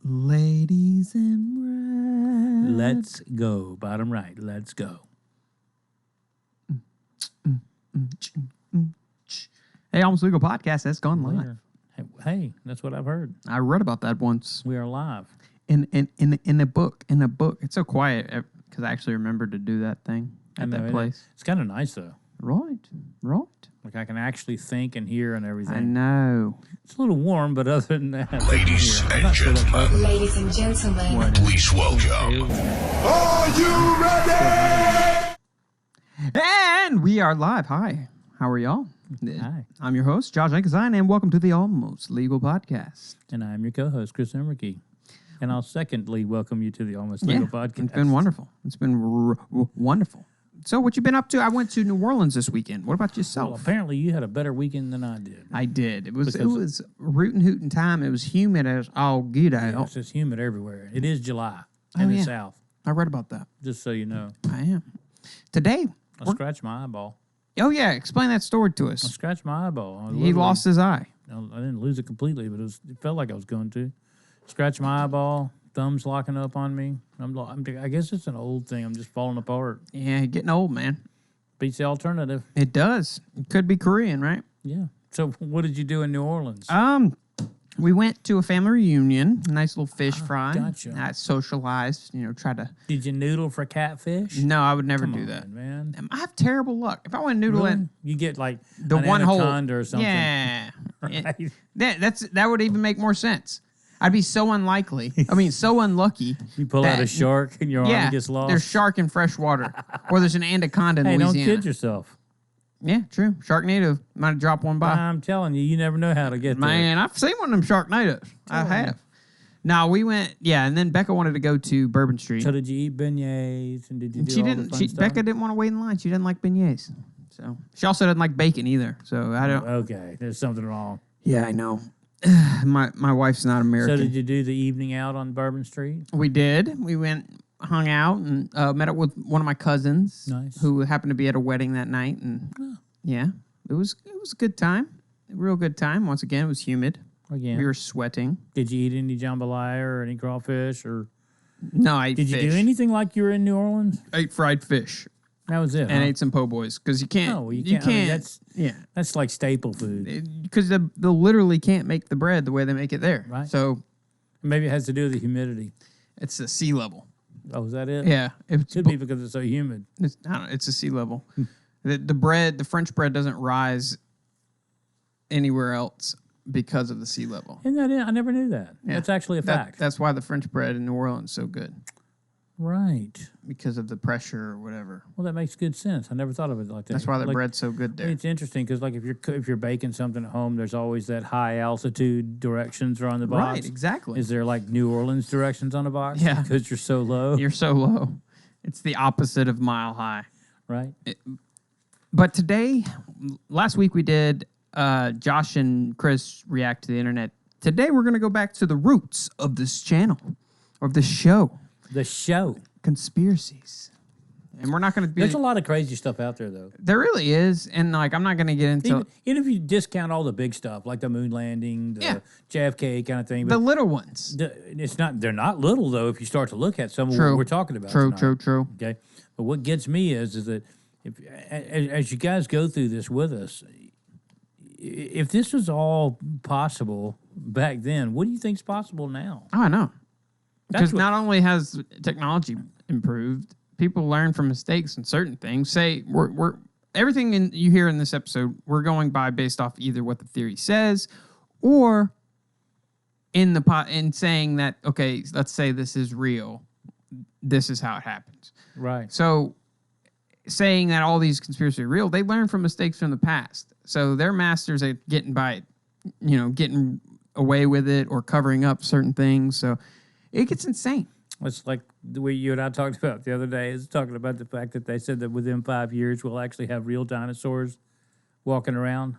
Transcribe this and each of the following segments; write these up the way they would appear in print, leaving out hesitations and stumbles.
Ladies in red. Let's go. Bottom right. Let's go. Hey, Almost Legal Podcast, that's gone live. Hey, that's what I've heard. I read about that once. We are live. In a book. It's so quiet because I actually remembered to do that thing at that place. It's kind of nice, though. Right. Like I can actually think and hear and everything. I know. It's a little warm, but other than that... Ladies and gentlemen, please welcome. Are you ready? And we are live. Hi. How are y'all? Hi. I'm your host, Josh Ankesheiln, and welcome to the Almost Legal Podcast. And I'm your co-host, Chris Emmerke. And I'll secondly welcome you to the Almost Legal Podcast. It's been wonderful. It's been wonderful. So what you been up to? I went to New Orleans this weekend. What about yourself? Well, apparently you had a better weekend than I did. I did. It was rootin' hootin' time. It was humid as all get out. Yeah, it's just humid everywhere. It is July in the South. I read about that. Just so you know. I am. Today. I scratched my eyeball. Oh, yeah. Explain that story to I us. scratched my eyeball. He lost his eye. I didn't lose it completely, but it felt like I was going to. Scratched my eyeball. Thumbs locking up on me. I guess it's an old thing. I'm just falling apart. Yeah, getting old, man. Beats the alternative. It does. It could be Korean, right? Yeah. So what did you do in New Orleans? We went to a family reunion. Nice little fish fry. Gotcha. I socialized, try to... Did you noodle for catfish? No, I would never do Come that. on, man. I have terrible luck. If I want to noodle Really? it... You get like The an one hole. anaconda or something. Yeah. Right? That would even make more sense. I'd be so unlikely. so unlucky. You pull out a shark and your arm gets lost. There's shark in fresh water. Or there's an anaconda in Hey, Louisiana. don't kid yourself. Yeah, true. Sharknado. Might drop one by. I'm telling you, you never know how to get there. Man, I've seen one of them Sharknadoes. I have. No, we went, and then Becca wanted to go to Bourbon Street. So did you eat beignets and did you do all the fun stuff? Becca didn't want to wait in line. She didn't like beignets. So she also doesn't like bacon either. So I don't. Okay, there's something wrong. Yeah, I know. My wife's not American. So did you do the evening out on Bourbon Street? We did. We went, hung out, and met up with one of my cousins. Nice. Who happened to be at a wedding that night, and it was a good time, a real good time. Once again, it was humid. Again, we were sweating. Did you eat any jambalaya or any crawfish or? No, I ate Did fish. you do anything like you were in New Orleans? I ate fried fish. That was it. And ate some po' boys because you can't. No, you can't. I mean, yeah. That's like staple food. Because they literally can't make the bread the way they make it there. Right. So maybe it has to do with the humidity. it's the sea level. Oh, is that it? Yeah. It could be because it's so humid. I don't know. It's a sea level. The bread, the French bread doesn't rise anywhere else because of the sea level. Isn't that it? I never knew that. Yeah. That's actually a fact. That's why the French bread in New Orleans is so good. Right. Because of the pressure or whatever. Well, that makes good sense. I never thought of it like that. That's why the bread's so good there. It's interesting because, like, if you're baking something at home, there's always that high altitude directions are on the box. Right, exactly. Is there like New Orleans directions on the box? Yeah. Because you're so low. You're so low. It's the opposite of mile high. Right. But today, last week we did Josh and Chris react to the internet. Today we're going to go back to the roots of this channel, or of this show. The show. Conspiracies. And we're not going to be... There's a lot of crazy stuff out there, though. There really is. And, I'm not going to get into... Even if you discount all the big stuff, like the moon landing, the JFK kind of thing. The little ones. They're not little, though, if you start to look at some of what we're talking about tonight. True. Okay? But what gets me is that as you guys go through this with us, if this was all possible back then, what do you think's possible now? I know. Because not only has technology improved, people learn from mistakes in certain things. Say we're everything you hear in this episode, we're going by based off either what the theory says, or in saying that, okay, let's say this is real. This is how it happens. Right. So saying that all these conspiracies are real, they learn from mistakes from the past. So they're masters at getting by it, getting away with it or covering up certain things. So it gets insane. It's like the way you and I talked about the other day, is talking about the fact that they said that within 5 years we'll actually have real dinosaurs walking around.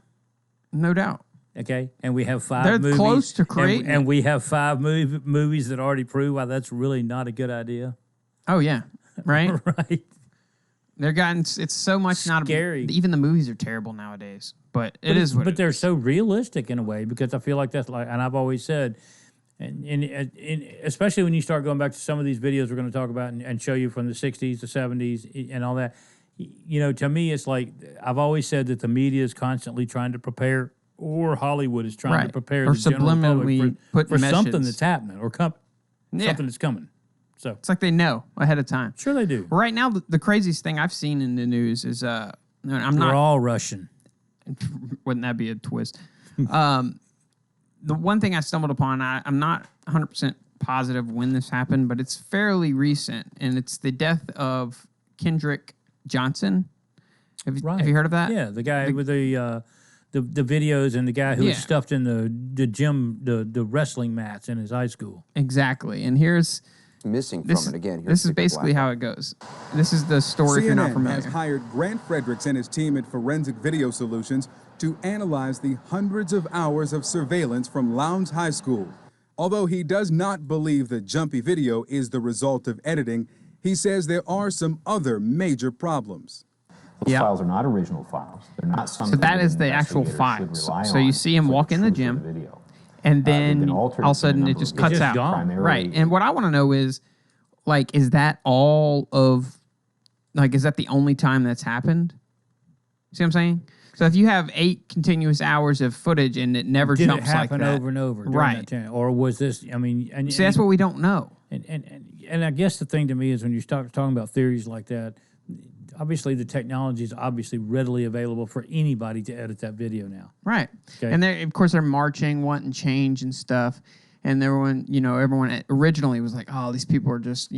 No doubt. Okay, and we have 5 They're movies. close to creating and we have 5 movies that already prove why that's really not a good idea. Oh, yeah. Right? Right. It's so much Scary. Even the movies are terrible nowadays. But it is what But they're so realistic in a way, because I feel like that's like, and I've always said, And especially when you start going back to some of these videos we're going to talk about and show you from the 60s, the 70s, and all that, you know, to me, it's like I've always said that the media is constantly trying to prepare, or Hollywood is trying to prepare the general public for something that's happening or something that's coming. So it's like they know ahead of time. Sure they do. Right now, the craziest thing I've seen in the news is we're all Russian. Wouldn't that be a twist? The one thing I stumbled upon, I'm not 100% positive when this happened, but it's fairly recent, and it's the death of Kendrick Johnson. Have you heard of that? Yeah, the guy with the videos and the guy who was stuffed in the gym, the wrestling mats in his high school. Exactly, and here's missing from it again. This is basically how it goes. This is the story. CNN if you're not familiar. has hired Grant Fredericks and his team at Forensic Video Solutions to analyze the hundreds of hours of surveillance from Lowndes High School. Although he does not believe the jumpy video is the result of editing, he says there are some other major problems. Those files are not original files. They're not something. So that is the actual files. So you see him walk in the gym, and then all of a sudden it just cuts out. Right. And what I want to know is, like, is that all of, like, is that the only time that's happened? See what I'm saying? So if you have 8 continuous hours of footage and it never jumps like that. Did it happen over and over during that time? Or was this, I mean... See, that's what we don't know. And I guess the thing to me is when you start talking about theories like that, obviously the technology is obviously readily available for anybody to edit that video now. Right. Okay. And of course they're marching, wanting change and stuff. And everyone originally was like, oh, these people are just,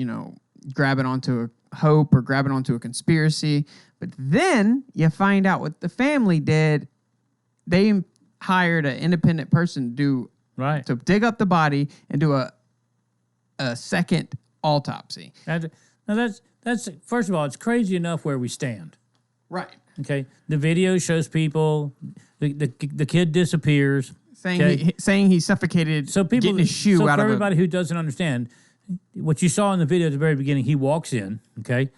grabbing onto a hope or grabbing onto a conspiracy. But then you find out what the family did. They hired an independent person to dig up the body and do a second autopsy. Now that's first of all, it's crazy enough where we stand. Right. Okay. The video shows people. The kid disappears. Saying he suffocated. So people getting his shoe out of everybody who doesn't understand what you saw in the video at the very beginning. He walks in. Okay.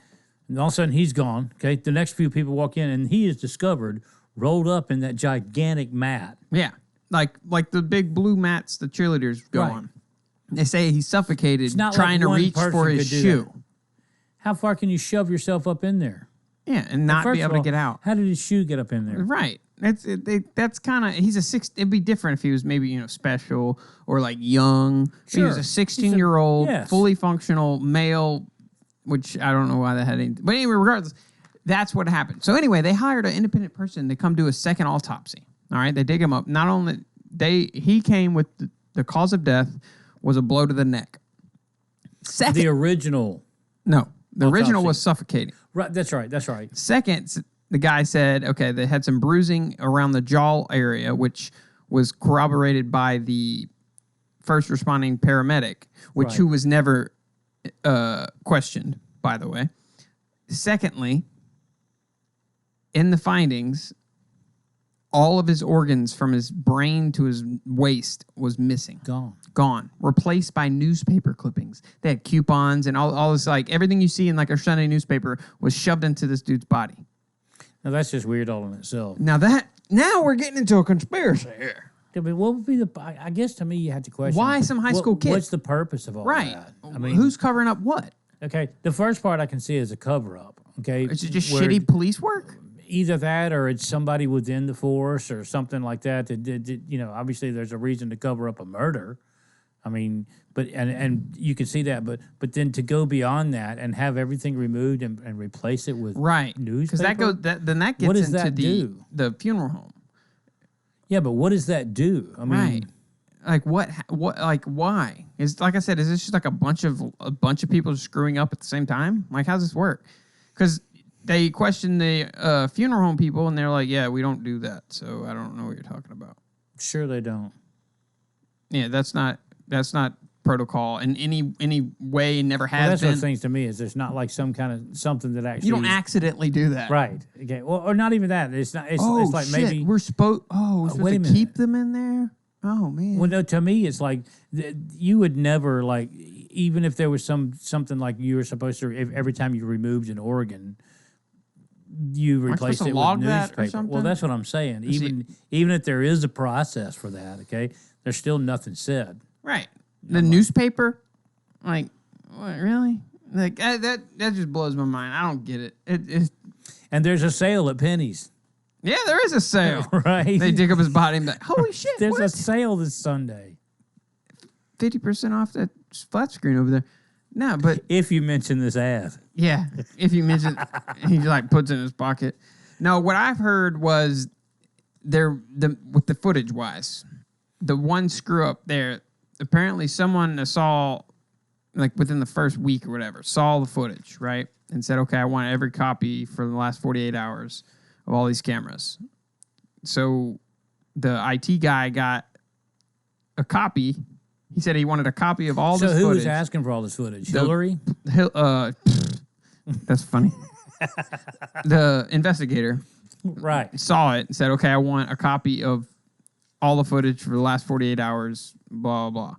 And all of a sudden, he's gone. Okay, the next few people walk in, and he is discovered rolled up in that gigantic mat. Yeah, like the big blue mats the cheerleaders go on. They say he suffocated trying to reach for his shoe. How far can you shove yourself up in there? Yeah, and not be able to get out. How did his shoe get up in there? Right. That's kind of it'd be different if he was maybe special or like young. Sure. He was a 16-year-old, fully functional male. Which I don't know why that had anything. But anyway, regardless, that's what happened. So anyway, they hired an independent person to come do a second autopsy. All right, they dig him up. Not only he came with the cause of death was a blow to the neck. Second, the original. No, the original was suffocating. Right, that's right. Second, the guy said, okay, they had some bruising around the jaw area, which was corroborated by the first responding paramedic, who was never questioned, by the way. Secondly, in the findings, all of his organs from his brain to his waist was missing. Gone. Replaced by newspaper clippings. They had coupons and all this, like everything you see in like a Sunday newspaper was shoved into this dude's body. Now that's just weird all in itself. Now we're getting into a conspiracy here. I mean, what would be I guess to me you had to question why some high school kid? What's the purpose of all that? I mean, who's covering up what? Okay, the first part I can see is a cover up. Okay, is it just shitty police work? Either that, or it's somebody within the force, or something like that. That did, obviously there's a reason to cover up a murder. I mean, but and you can see that, but then to go beyond that and have everything removed and replace it with newspaper, because that gets into the funeral home. Yeah, but what does that do? I mean, like what, like why? Is like I said, is this just like a bunch of people screwing up at the same time? Like, how does this work? Because they question the funeral home people, and they're like, "Yeah, we don't do that." So I don't know what you're talking about. Sure, they don't. Yeah, that's not protocol in any way. Never has. That's what things to me is there's not like some kind of something that actually you don't accidentally do that, right? Okay, well, or not even that. It's not. It's like shit. maybe we're supposed. Oh, we're supposed to keep them in there. Oh man. Well, no. To me, it's like you would never like even if there was something like you were supposed to every time you removed an organ. You replace it with newspaper. Well, that's what I'm saying. Even if there is a process for that, okay, there's still nothing said. Right. The newspaper? Like, what, really? Like, that just blows my mind. I don't get it. And there's a sale at Penny's. Yeah, there is a sale. Right. They dig up his body and be like, holy shit, There's a sale this Sunday. 50% off that flat screen over there. No, but... If you mention this ad. Yeah, if you mention... he, like, puts it in his pocket. No, what I've heard was with the footage-wise, the one screw-up there, apparently someone saw, like, within the first week or whatever, saw the footage, right? And said, okay, I want every copy for the last 48 hours of all these cameras. So the IT guy got a copy. He said he wanted a copy of all this footage. So who was asking for all this footage? Hillary? That's funny. The investigator saw it and said, okay, I want a copy of all the footage for the last 48 hours, blah, blah, blah.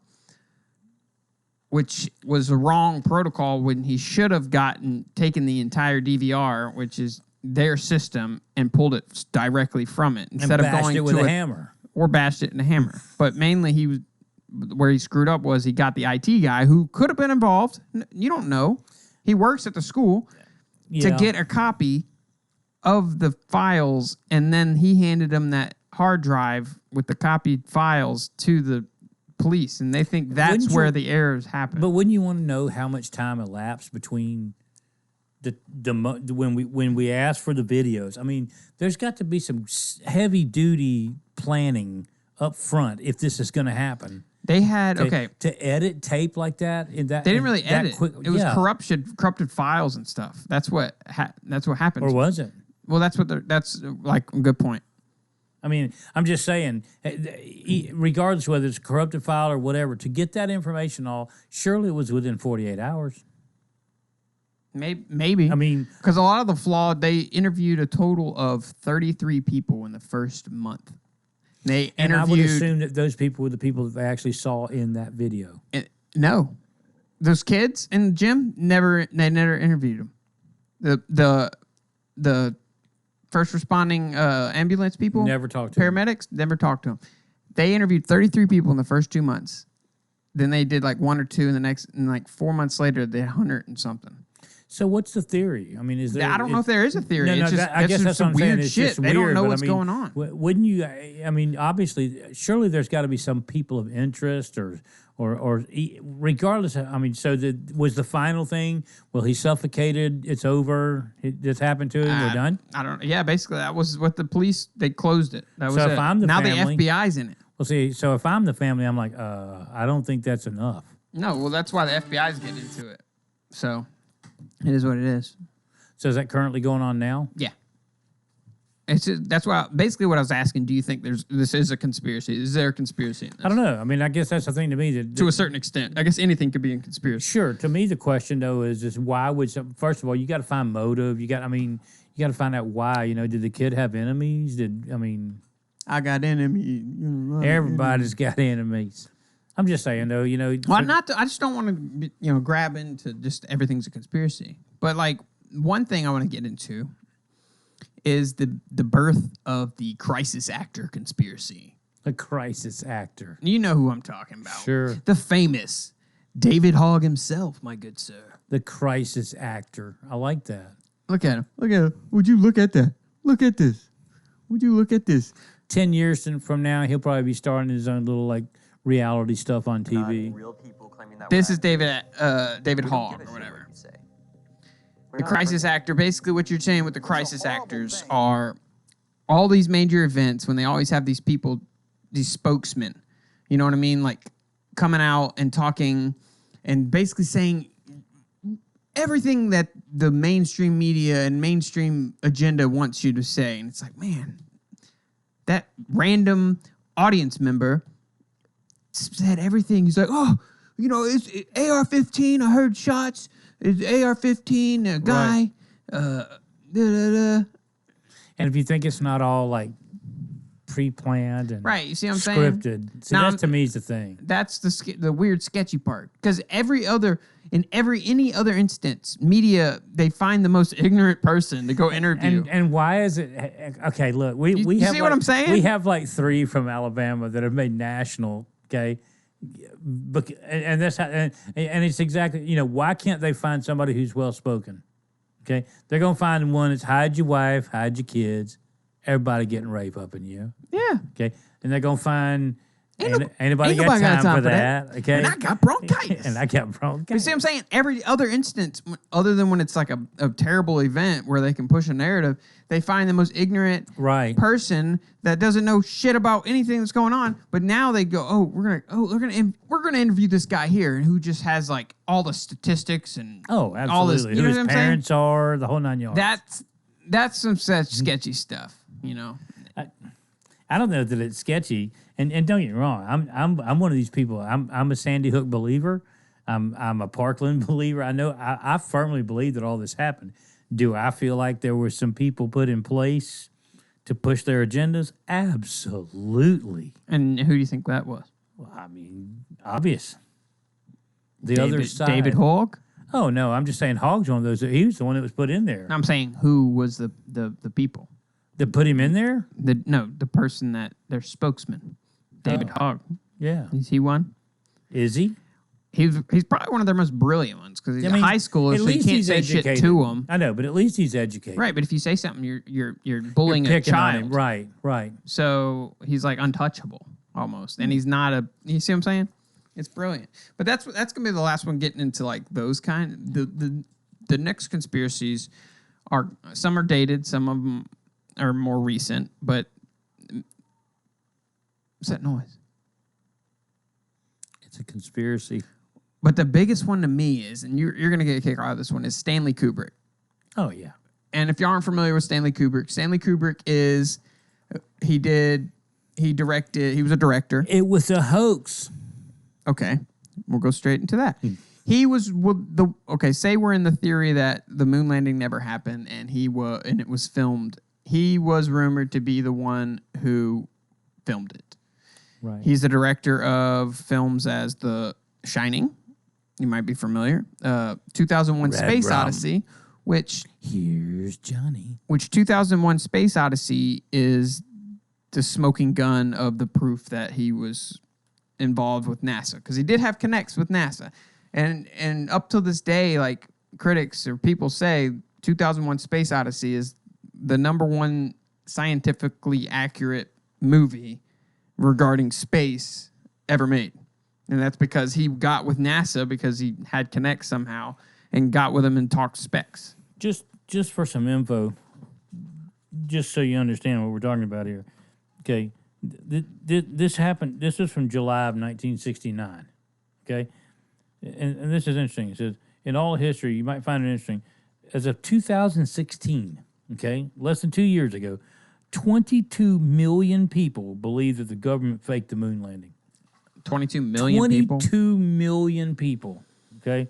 Which was the wrong protocol when he should have taken the entire DVR, which is their system, and pulled it directly from it instead of going it with a hammer. Or bashed it in a hammer. But mainly where he screwed up was he got the IT guy who could have been involved. You don't know. He works at the school to get a copy of the files, and then he handed him that hard drive with the copied files to the police, and they think that's where the errors happen. But wouldn't you want to know how much time elapsed between when we asked for the videos? I mean, there's got to be some heavy duty planning up front if this is going to happen. They had to edit tape like that. They didn't really edit. It was corrupted files and stuff. That's what happened. Or was it? Well, that's like a good point. I mean, I'm just saying, regardless whether it's a corrupted file or whatever, to get that information surely it was within 48 hours. Maybe. I mean, because a lot of the flawed, they interviewed a total of 33 people in the first month. And I would assume that those people were the people that they actually saw in that video. No. Those kids in the gym, they never interviewed them. The first responding ambulance people, never talked to paramedics, never talked to them. They interviewed 33 people in the first 2 months. Then they did like one or two in the next, and like 4 months later, they had 100 and something. So what's the theory? I mean, is there? I don't know if there is a theory. No, it's just, I guess that's some weird shit. They don't know what's going on. Wouldn't you? I mean, obviously, surely there's got to be some people of interest, or regardless. I mean, so was the final thing? Well, he suffocated. It's over. This happened to him. We're done. I don't. Yeah, basically, that was what the police. They closed it. That was so it. If I'm the family, the FBI's in it. Well, see, so if I'm the family, I'm like, I don't think that's enough. No, well, that's why the FBI's getting into it. So. It is what it is. So is that currently going on now? Yeah. That's why basically what I was asking. Do you think this is a conspiracy? Is there a conspiracy in this? I don't know. I mean, I guess that's the thing to me. To a certain extent, I guess anything could be a conspiracy. Sure. To me, the question though is why would first of all you got to find motive. You got to find out why. You know, did the kid have enemies? I got enemies. Everybody's got enemies. I'm just saying, though, you know. Well, I just don't want to, grab into just everything's a conspiracy. But like one thing I want to get into is the birth of the crisis actor conspiracy. A crisis actor. You know who I'm talking about. Sure. The famous David Hogg himself, my good sir. The crisis actor. I like that. Look at him. Look at him. Would you look at that? Look at this. Would you look at this? 10 years from now, he'll probably be starting his own little reality stuff on TV. This is David Hogg or whatever. The crisis actor, basically what you're saying with the crisis actors are all these major events when they always have these people, these spokesmen, you know what I mean? Like coming out and talking and basically saying everything that the mainstream media and mainstream agenda wants you to say. And it's like, man, that random audience member said everything. He's like, oh, it's AR-15. I heard shots. It's AR-15. A guy. Right. And if you think it's not all pre-planned and right, you see what I'm scripted. saying? See, that to me is the thing. That's the weird, sketchy part. Because any other instance, media, they find the most ignorant person to go interview. And why is it? Okay, look, we you have see what I'm saying? We have 3 from Alabama that have made national. Okay, And that's how, and it's exactly, why can't they find somebody who's well spoken? Okay, they're gonna find one that's hide your wife, hide your kids, everybody getting rape up in you. Yeah. Okay, and they're gonna find Ain't anybody got time for that. Okay, and I got bronchitis. and I got bronchitis. You see what I'm saying? Every other instance, other than when it's like a terrible event where they can push a narrative, they find the most ignorant person that doesn't know shit about anything that's going on. But now they go, we're gonna interview this guy here who just has like all the statistics and absolutely. all this. You know what I'm saying? Parents are the whole 9 yards. That's some such sketchy stuff. I don't know that it's sketchy, and don't get me wrong. I'm one of these people. I'm a Sandy Hook believer. I'm a Parkland believer. I firmly believe that all this happened. Do I feel like there were some people put in place to push their agendas? Absolutely. And who do you think that was? Well, I mean, obvious. Other side. David Hogg? Oh no, I'm just saying Hogg's one of those. He was the one that was put in there. I'm saying who was the people that put him in there? The person that their spokesman, David Hogg. Yeah, is he one? Is he? He's probably one of their most brilliant ones because he's a high schooler, so you can't say educated. Shit to him. I know, but at least he's educated, right? But if you say something, you're bullying a child, right? So he's like untouchable almost, and he's not a. You see what I'm saying? It's brilliant. But that's gonna be the last one getting into like those kind. The next conspiracies are some are dated, some of them are more recent. But what's that noise? It's a conspiracy. But the biggest one to me is, and you're going to get a kick out of this one, is Stanley Kubrick. Oh, yeah. And if you aren't familiar with Stanley Kubrick is, he was a director. It was a hoax. Okay. We'll go straight into that. He was say we're in the theory that the moon landing never happened and it was filmed. He was rumored to be the one who filmed it. Right. He's the director of films as The Shining. You might be familiar. 2001 Space Odyssey, which... Here's Johnny. Which 2001 Space Odyssey is the smoking gun of the proof that he was involved with NASA. Because he did have connects with NASA. And up till this day, like, critics or people say 2001 Space Odyssey is the number one scientifically accurate movie regarding space ever made. And that's because he got with NASA because he had connects somehow and got with them and talked specs. Just for some info, just so you understand what we're talking about here. Okay, this happened. This is from July of 1969. Okay, and this is interesting. It says, in all history, you might find it interesting, as of 2016, okay, less than 2 years ago, 22 million people believe that the government faked the moon landing. 22 million people? 22 million people, okay,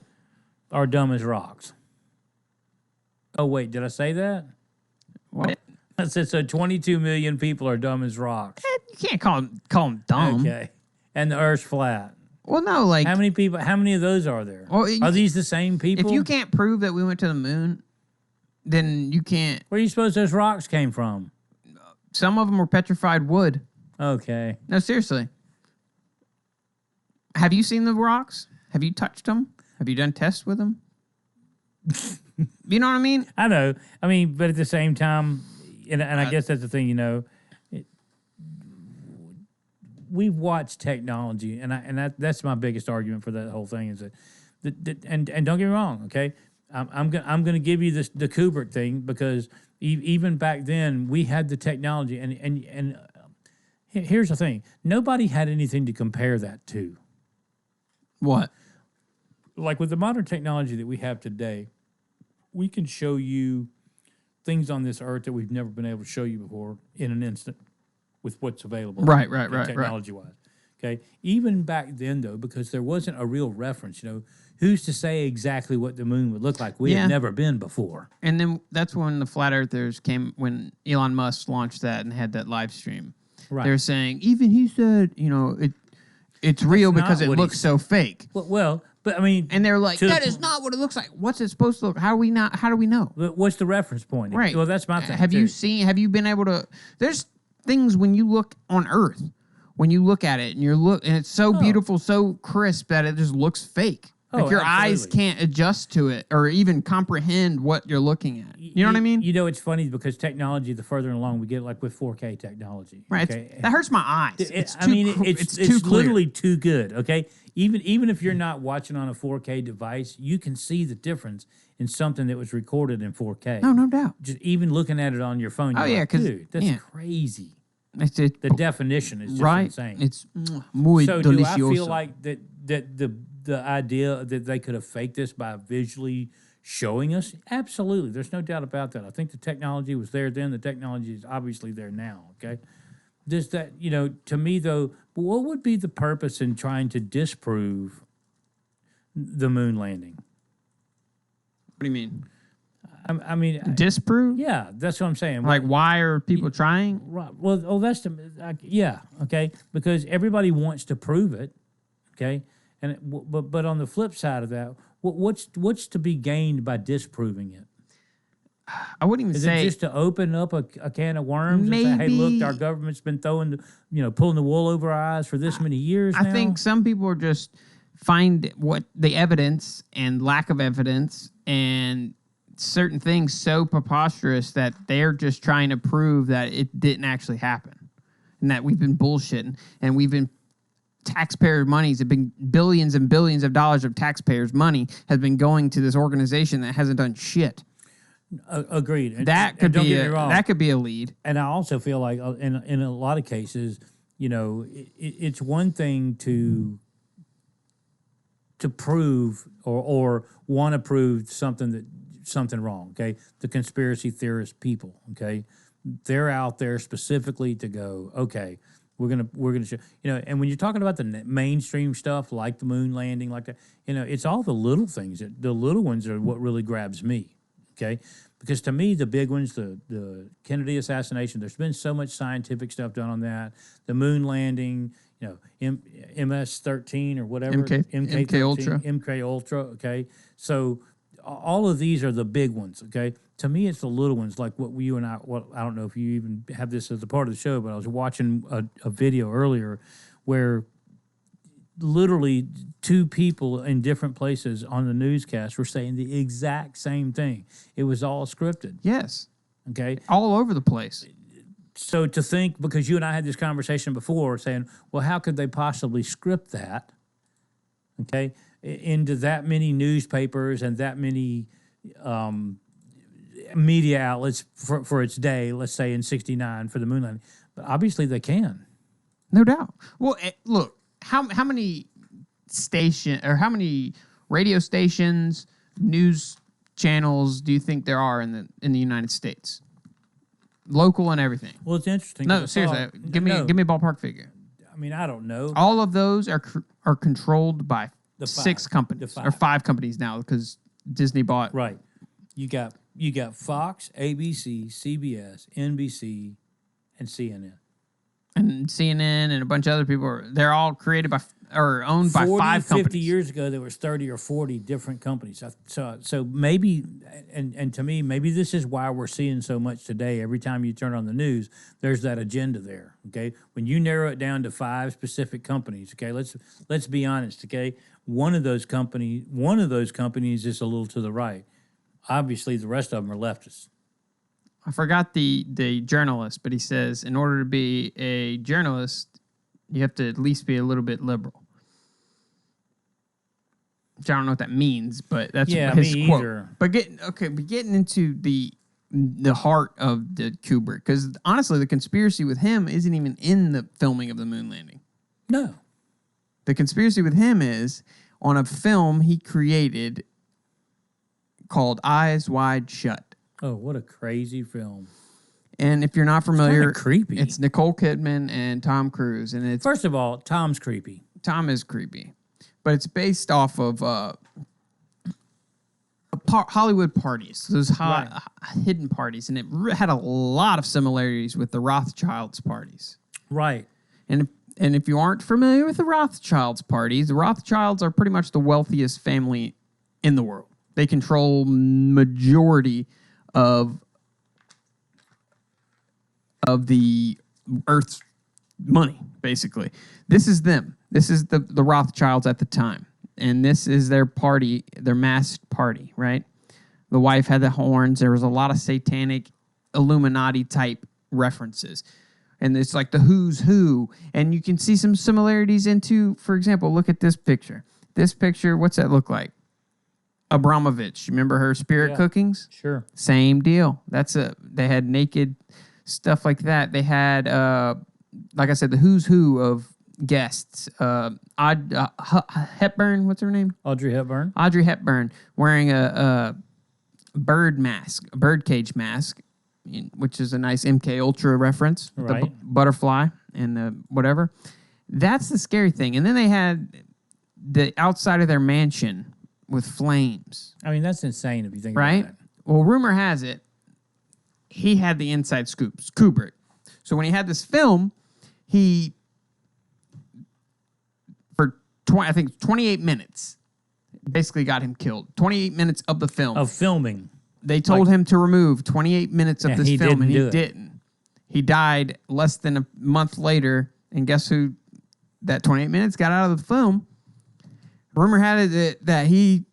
are dumb as rocks. Oh, wait, did I say that? What? I said, so 22 million people are dumb as rocks. You can't call them dumb. Okay. And the Earth's flat. Well, no, like... How many of those are there? Well, are these the same people? If you can't prove that we went to the moon, then you can't... Where do you suppose those rocks came from? Some of them were petrified wood. Okay. No, seriously. Have you seen the rocks? Have you touched them? Have you done tests with them? You know what I mean? I know. I mean, but at the same time, and I guess that's the thing, we've watched technology, and that's my biggest argument for that whole thing is that and don't get me wrong, okay? I'm going to give you the Kubrick thing because even back then we had the technology, and here's the thing: nobody had anything to compare that to. What? Like with the modern technology that we have today, we can show you things on this earth that we've never been able to show you before in an instant with what's available. Right. Technology-wise. Okay? Even back then, though, because there wasn't a real reference, who's to say exactly what the moon would look like? We had never been before. And then that's when the flat earthers came, when Elon Musk launched that and had that live stream. Right. They're saying, even he said, it's real because it looks so fake. Well, but I mean... And they're like, that is not what it looks like. What's it supposed to look? How do we know? What's the reference point? Right. Well, that's my thing. Have you been able to... There's things when you look on Earth when you look at it and it's so beautiful, so crisp that it just looks fake. Like your eyes can't adjust to it or even comprehend what you're looking at. You know what I mean? You know, it's funny because technology, the further along we get, like with 4K technology. Right. Okay? That hurts my eyes. It's it's literally too good. Okay. Even if you're not watching on a 4K device, you can see the difference in something that was recorded in 4K. No doubt. Just even looking at it on your phone. You're like, dude, that's crazy. The definition is just insane. It's muy so delicioso. Do I feel like that the idea that they could have faked this by visually showing us? Absolutely. There's no doubt about that. I think the technology was there then. The technology is obviously there now, okay? Does that, to me, though, what would be the purpose in trying to disprove the moon landing? What do you mean? I mean, disprove? Yeah, that's what I'm saying. Like, why are people trying? Right. Well, that's okay, because everybody wants to prove it, okay. But on the flip side of that, what's to be gained by disproving it? I wouldn't even say it just to open up a can of worms maybe, and say, hey, look, our government's been pulling the wool over our eyes for this many years now. I think some people are just find what the evidence and lack of evidence and certain things so preposterous that they're just trying to prove that it didn't actually happen and that we've been bullshitting and we've been taxpayer monies have been billions and billions of dollars of taxpayers' money has been going to this organization that hasn't done shit. Agreed. That could be a lead. And I also feel like in a lot of cases, it's one thing to prove or want to prove something wrong. Okay, the conspiracy theorist people. Okay, they're out there specifically to go. Okay, we're gonna show, and when you're talking about the mainstream stuff like the moon landing, like that, it's all the little things. The little ones are what really grabs me. Okay, because to me the big ones, the Kennedy assassination. There's been so much scientific stuff done on that. The moon landing, MS-13 or whatever, MK Ultra. Okay, so all of these are the big ones. Okay, to me it's the little ones like what you and I. Well, I don't know if you even have this as a part of the show, but I was watching a video earlier where literally two people in different places on the newscast were saying the exact same thing. It was all scripted. Yes. Okay. All over the place. So to think, because you and I had this conversation before saying, well, how could they possibly script that, okay, into that many newspapers and that many media outlets for its day, let's say in 1969 for the moon landing. But obviously they can. No doubt. Well, look, how many radio stations, news channels do you think there are in the United States? Local and everything. Well, it's interesting. No, seriously. Give me a ballpark figure. I mean, I don't know. All of those are controlled by six companies or five companies now because Disney bought. Right. You got Fox, ABC, CBS, NBC, and CNN. And CNN and a bunch of other people they're all created by or owned by 5 companies. 50 years ago, there was 30 or 40 different companies. So maybe, and to me, maybe this is why we're seeing so much today. Every time you turn on the news, there's that agenda there. Okay, when you narrow it down to 5 specific companies. Okay, let's be honest. Okay, one of those companies is a little to the right. Obviously, the rest of them are leftists. I forgot the journalist, but he says in order to be a journalist, you have to at least be a little bit liberal. Which I don't know what that means, but that's his quote. Either. But getting into the heart of the Kubrick, because honestly, the conspiracy with him isn't even in the filming of the moon landing. No. The conspiracy with him is on a film he created called Eyes Wide Shut. Oh, what a crazy film. And if you're not familiar, it's creepy. It's Nicole Kidman and Tom Cruise. And it's first of all, Tom's creepy. Tom is creepy. But it's based off of Hollywood parties, those hidden parties. And it had a lot of similarities with the Rothschilds parties. Right. And if you aren't familiar with the Rothschilds parties, the Rothschilds are pretty much the wealthiest family in the world. They control majority of the Earth's money, basically. This is them. This is the Rothschilds at the time. And this is their party, their masked party, right? The wife had the horns. There was a lot of satanic Illuminati type references. And it's like the who's who. And you can see some similarities into, for example, look at this picture. This picture, what's that look like? Abramovich. Remember her spirit cookings? Sure. Same deal. They had naked stuff like that. They had, like I said, the who's who of guests. Hepburn, what's her name? Audrey Hepburn. Audrey Hepburn wearing a bird mask, a bird cage mask, which is a nice MK Ultra reference. Right. The butterfly and the whatever. That's the scary thing. And then they had the outside of their mansion with flames. I mean, that's insane if you think right? about it. Well, rumor has it, he had the inside scoops, Kubrick. So when he had this film, he, for 28 minutes, basically got him killed. 28 minutes of the film. Of filming. They told him to remove 28 minutes of this film, and he didn't. He died less than a month later, and guess who that 28 minutes got out of the film? Rumor had it that he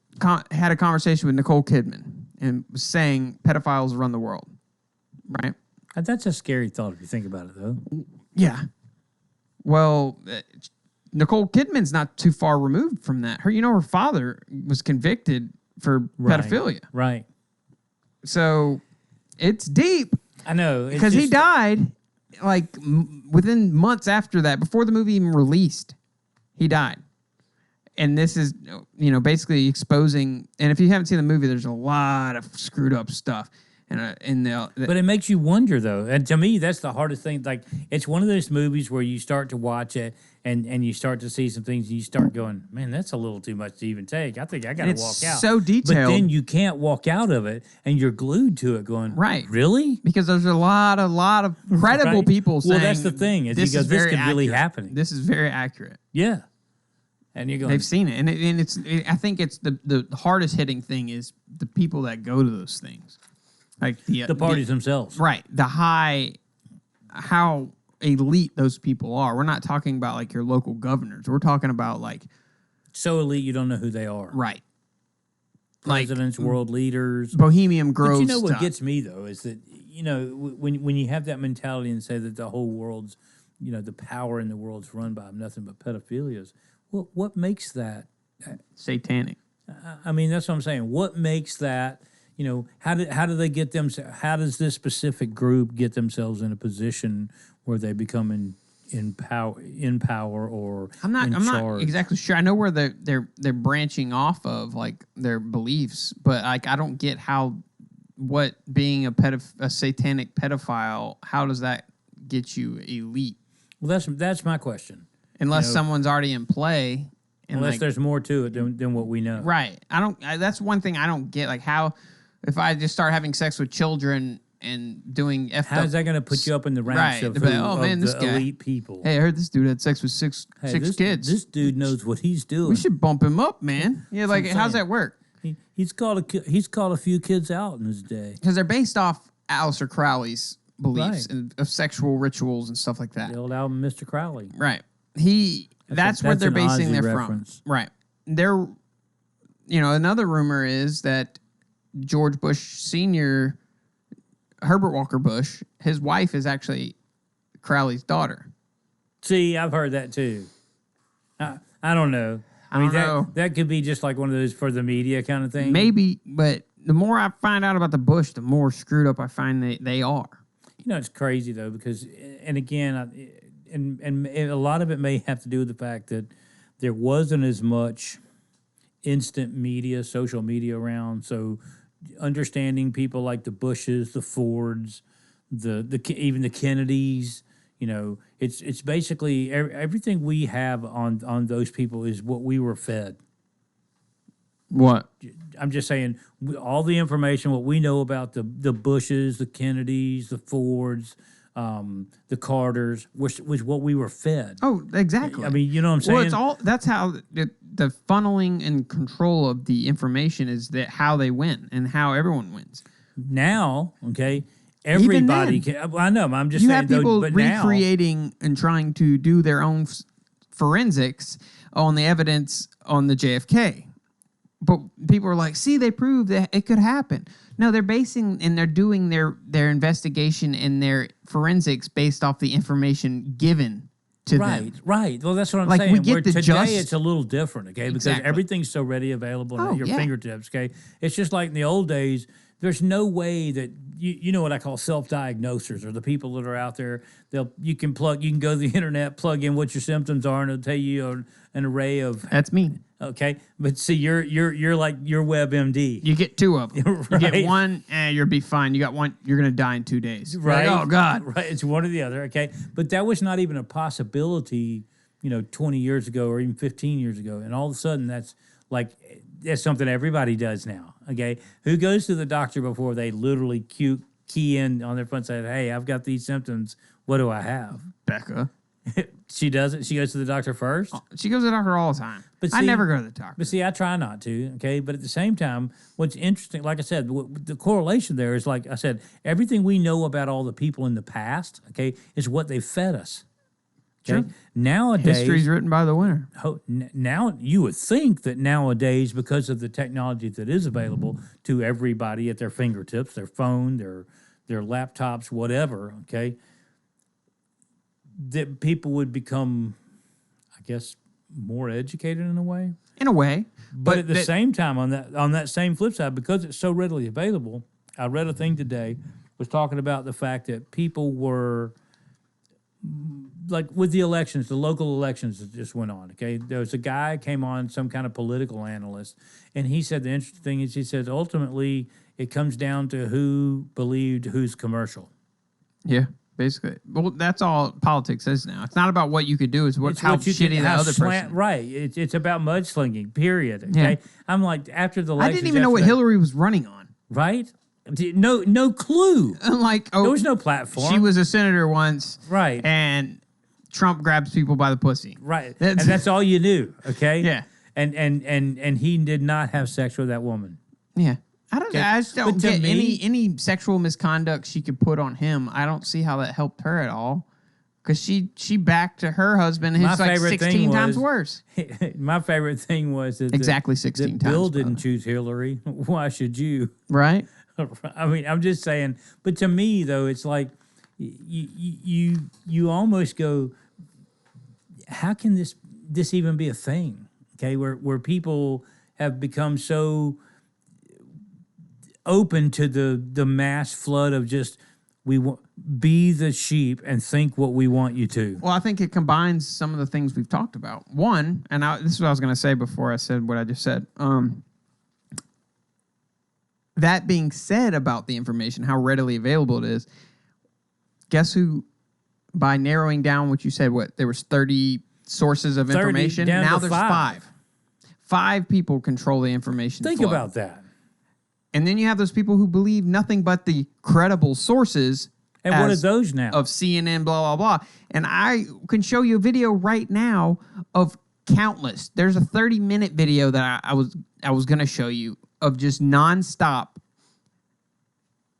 had a conversation with Nicole Kidman and was saying pedophiles run the world, right? That's a scary thought if you think about it, though. Yeah. Well, Nicole Kidman's not too far removed from that. Her father was convicted for pedophilia. Right. So it's deep. I know. Because he died like within months after that, before the movie even released, he died. And this is, basically exposing. And if you haven't seen the movie, there's a lot of screwed up stuff. But it makes you wonder, though. And to me, that's the hardest thing. Like, it's one of those movies where you start to watch it and you start to see some things and you start going, man, that's a little too much to even take. I think I got to walk out. It's so detailed. But then you can't walk out of it and you're glued to it going, right. Really? Because there's a lot of credible people saying. Well, that's the thing. This could really happen. This is very accurate. Yeah. And you're going, they've seen it. I think it's the hardest hitting thing is the people that go to those things. Like the parties themselves. Right. How elite those people are. We're not talking about like your local governors. We're talking about like. So elite you don't know who they are. Right. Presidents, world leaders. Bohemian Grove. But what gets me, though, is that, when you have that mentality and say that the whole world's, the power in the world's run by nothing but pedophilias, what makes that? Satanic. I mean, that's what I'm saying. What makes that? How do they get them? How does this specific group get themselves in a position where they become in power or I'm not exactly sure. I know where they're branching off of like their beliefs, but like I don't get what being a satanic pedophile, how does that get you elite? Well, that's my question. Unless someone's already in play. Unless there's more to it than what we know. Right. That's one thing I don't get. Like how. If I just start having sex with children and doing how's that going to put you up in the ranks of the elite people? Hey, I heard this dude had sex with six kids. This dude knows what he's doing. We should bump him up, man. Yeah, like how's that work? He's called a few kids out in his day because they're based off Aleister Crowley's beliefs of sexual rituals and stuff like that. The old album, Mr. Crowley. Right. That's where they're basing their reference from. Right. They're, another rumor is that George Bush Sr., Herbert Walker Bush, his wife is actually Crowley's daughter. See, I've heard that too. I don't know. I mean, that could be just like one of those for the media kind of thing. Maybe, but the more I find out about the Bush, the more screwed up I find they are. It's crazy though because, and again, and a lot of it may have to do with the fact that there wasn't as much instant media, social media around, so understanding people like the Bushes, the Fords, even the Kennedys, it's basically everything we have on those people is what we were fed. What? I'm just saying, all the information, what we know about the Bushes, the Kennedys, the Fords, the Carters, was what we were fed. Oh, exactly. I mean, you know what I'm saying? Well, that's how the funneling and control of the information is how they win and how everyone wins. Now, okay, everybody can. I know. I'm just you saying. have people but recreating and trying to do their own forensics on the evidence on the JFK. But people are like, see, they proved that it could happen. No, they're basing and they're doing their investigation and their forensics based off the information given to them. Right. Well, that's what I'm Like, saying. we get the today it's a little different, okay? Because Exactly. everything's so ready, available at your fingertips, okay? It's just like in the old days, there's no way that, you know what I call self-diagnosers, or the people that are out there, you can go to the internet, plug in what your symptoms are, and it'll tell you an array of... That's me. Okay, but see, you're like your WebMD. You get two of them. Right. You get one, you'll be fine. You got one, you're going to die in 2 days. Right. Like, oh, God. Right. It's one or the other, okay? But that was not even a possibility, 20 years ago or even 15 years ago. And all of a sudden, that's something everybody does now, okay? Who goes to the doctor before they literally key in on their phone and say, hey, I've got these symptoms. What do I have? Becca. She doesn't. She goes to the doctor first. She goes to the doctor all the time. But I never go to the doctor. But see, I try not to, okay? But at the same time, what's interesting, like I said, the correlation there is, like I said, everything we know about all the people in the past, okay, is what they fed us. Okay? Sure. Nowadays... History's written by the winner. Now, you would think that nowadays, because of the technology that is available to everybody at their fingertips, their phone, their laptops, whatever, okay, that people would become, I guess, more educated in a way. In a way. But at the same time, on that same flip side, because it's so readily available, I read a thing today, was talking about the fact that people were, like with the elections, the local elections that just went on, okay? There was a guy came on, some kind of political analyst, and he said the interesting thing is, he says, ultimately, it comes down to who believed whose commercial. Yeah. Basically, well, that's all politics is now. It's not about what you could do; it's how shitty the other person. Right. It's about mudslinging. Period. Okay. Yeah. I'm like, after the I didn't even know what Hillary was running on. Right. No clue. Like, there was no platform. She was a senator once. Right. And Trump grabs people by the pussy. Right. And that's all you knew. Okay. Yeah. And he did not have sex with that woman. Yeah. I just don't get any sexual misconduct she could put on him. I don't see how that helped her at all. Because she backed to her husband, and he's like 16 times worse. My favorite thing was that exactly 16 that times. Bill didn't choose Hillary. Why should you? Right. I mean, I'm just saying. But to me, though, it's like you almost go, how can this even be a thing? Okay, where people have become so open to the mass flood of just be the sheep and think what we want you to. Well, I think it combines some of the things we've talked about. One, and this is what I was going to say before I said what I just said. That being said about the information, how readily available it is, guess who, by narrowing down what you said, there was 30 sources of information? Now there's 5. 5 people control the information Think flow. about that. And then you have those people who believe nothing but the credible sources. And what are those now? Of CNN, blah, blah, blah. And I can show you a video right now of countless. There's a 30-minute video that I was going to show you of just nonstop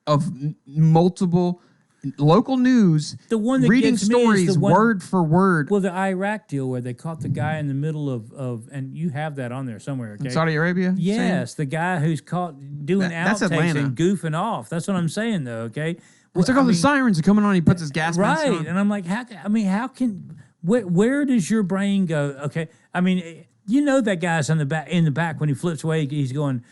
of multiple local news, the one that reading gets me stories is the one, word for word. Well, the Iraq deal where they caught the guy in the middle of and you have that on there somewhere, okay? In Saudi Arabia? Yes, the guy who's caught doing outtakes and goofing off. That's what I'm saying, though, okay? It's like, the sirens are coming on. He puts his gas mask on. Right, and I'm like, how can where does your brain go? Okay, I mean, that guy's in the back when he flips away, he's going,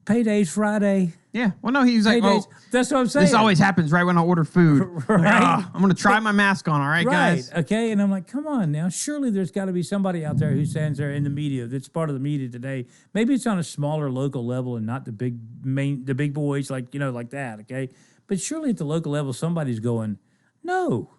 "Payday's Friday." Yeah, well, no, he was like, that's what I'm saying. This always happens right when I order food. Right, like, I'm going to try my mask on. All right, guys. Okay, and I'm like, come on now. Surely there's got to be somebody out there who stands there in the media that's part of the media today. Maybe it's on a smaller local level and not the big boys like that. Okay. But surely at the local level, somebody's going, no,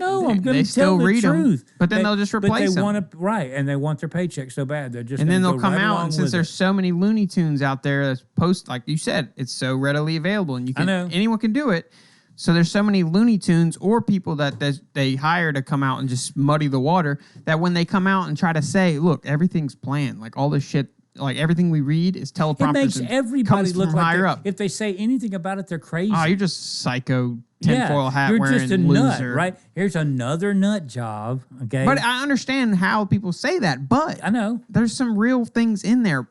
I'm going to tell the truth. But then they'll just replace them. And they want their paycheck so bad. They're just and then they'll come out, and since there's so many Looney Tunes out there that's like you said, it's so readily available, and anyone can do it. So there's so many Looney Tunes or people that they hire to come out and just muddy the water that when they come out and try to say, look, everything's planned, like all this shit like everything we read is teleprompters. It makes and everybody comes look from like higher up. if they say anything about it, they're crazy. Oh, you're just psycho tinfoil hat you're wearing just a loser. nut, right? Here's another nut job, okay? But I understand how people say that, but I know. there's some real things in there.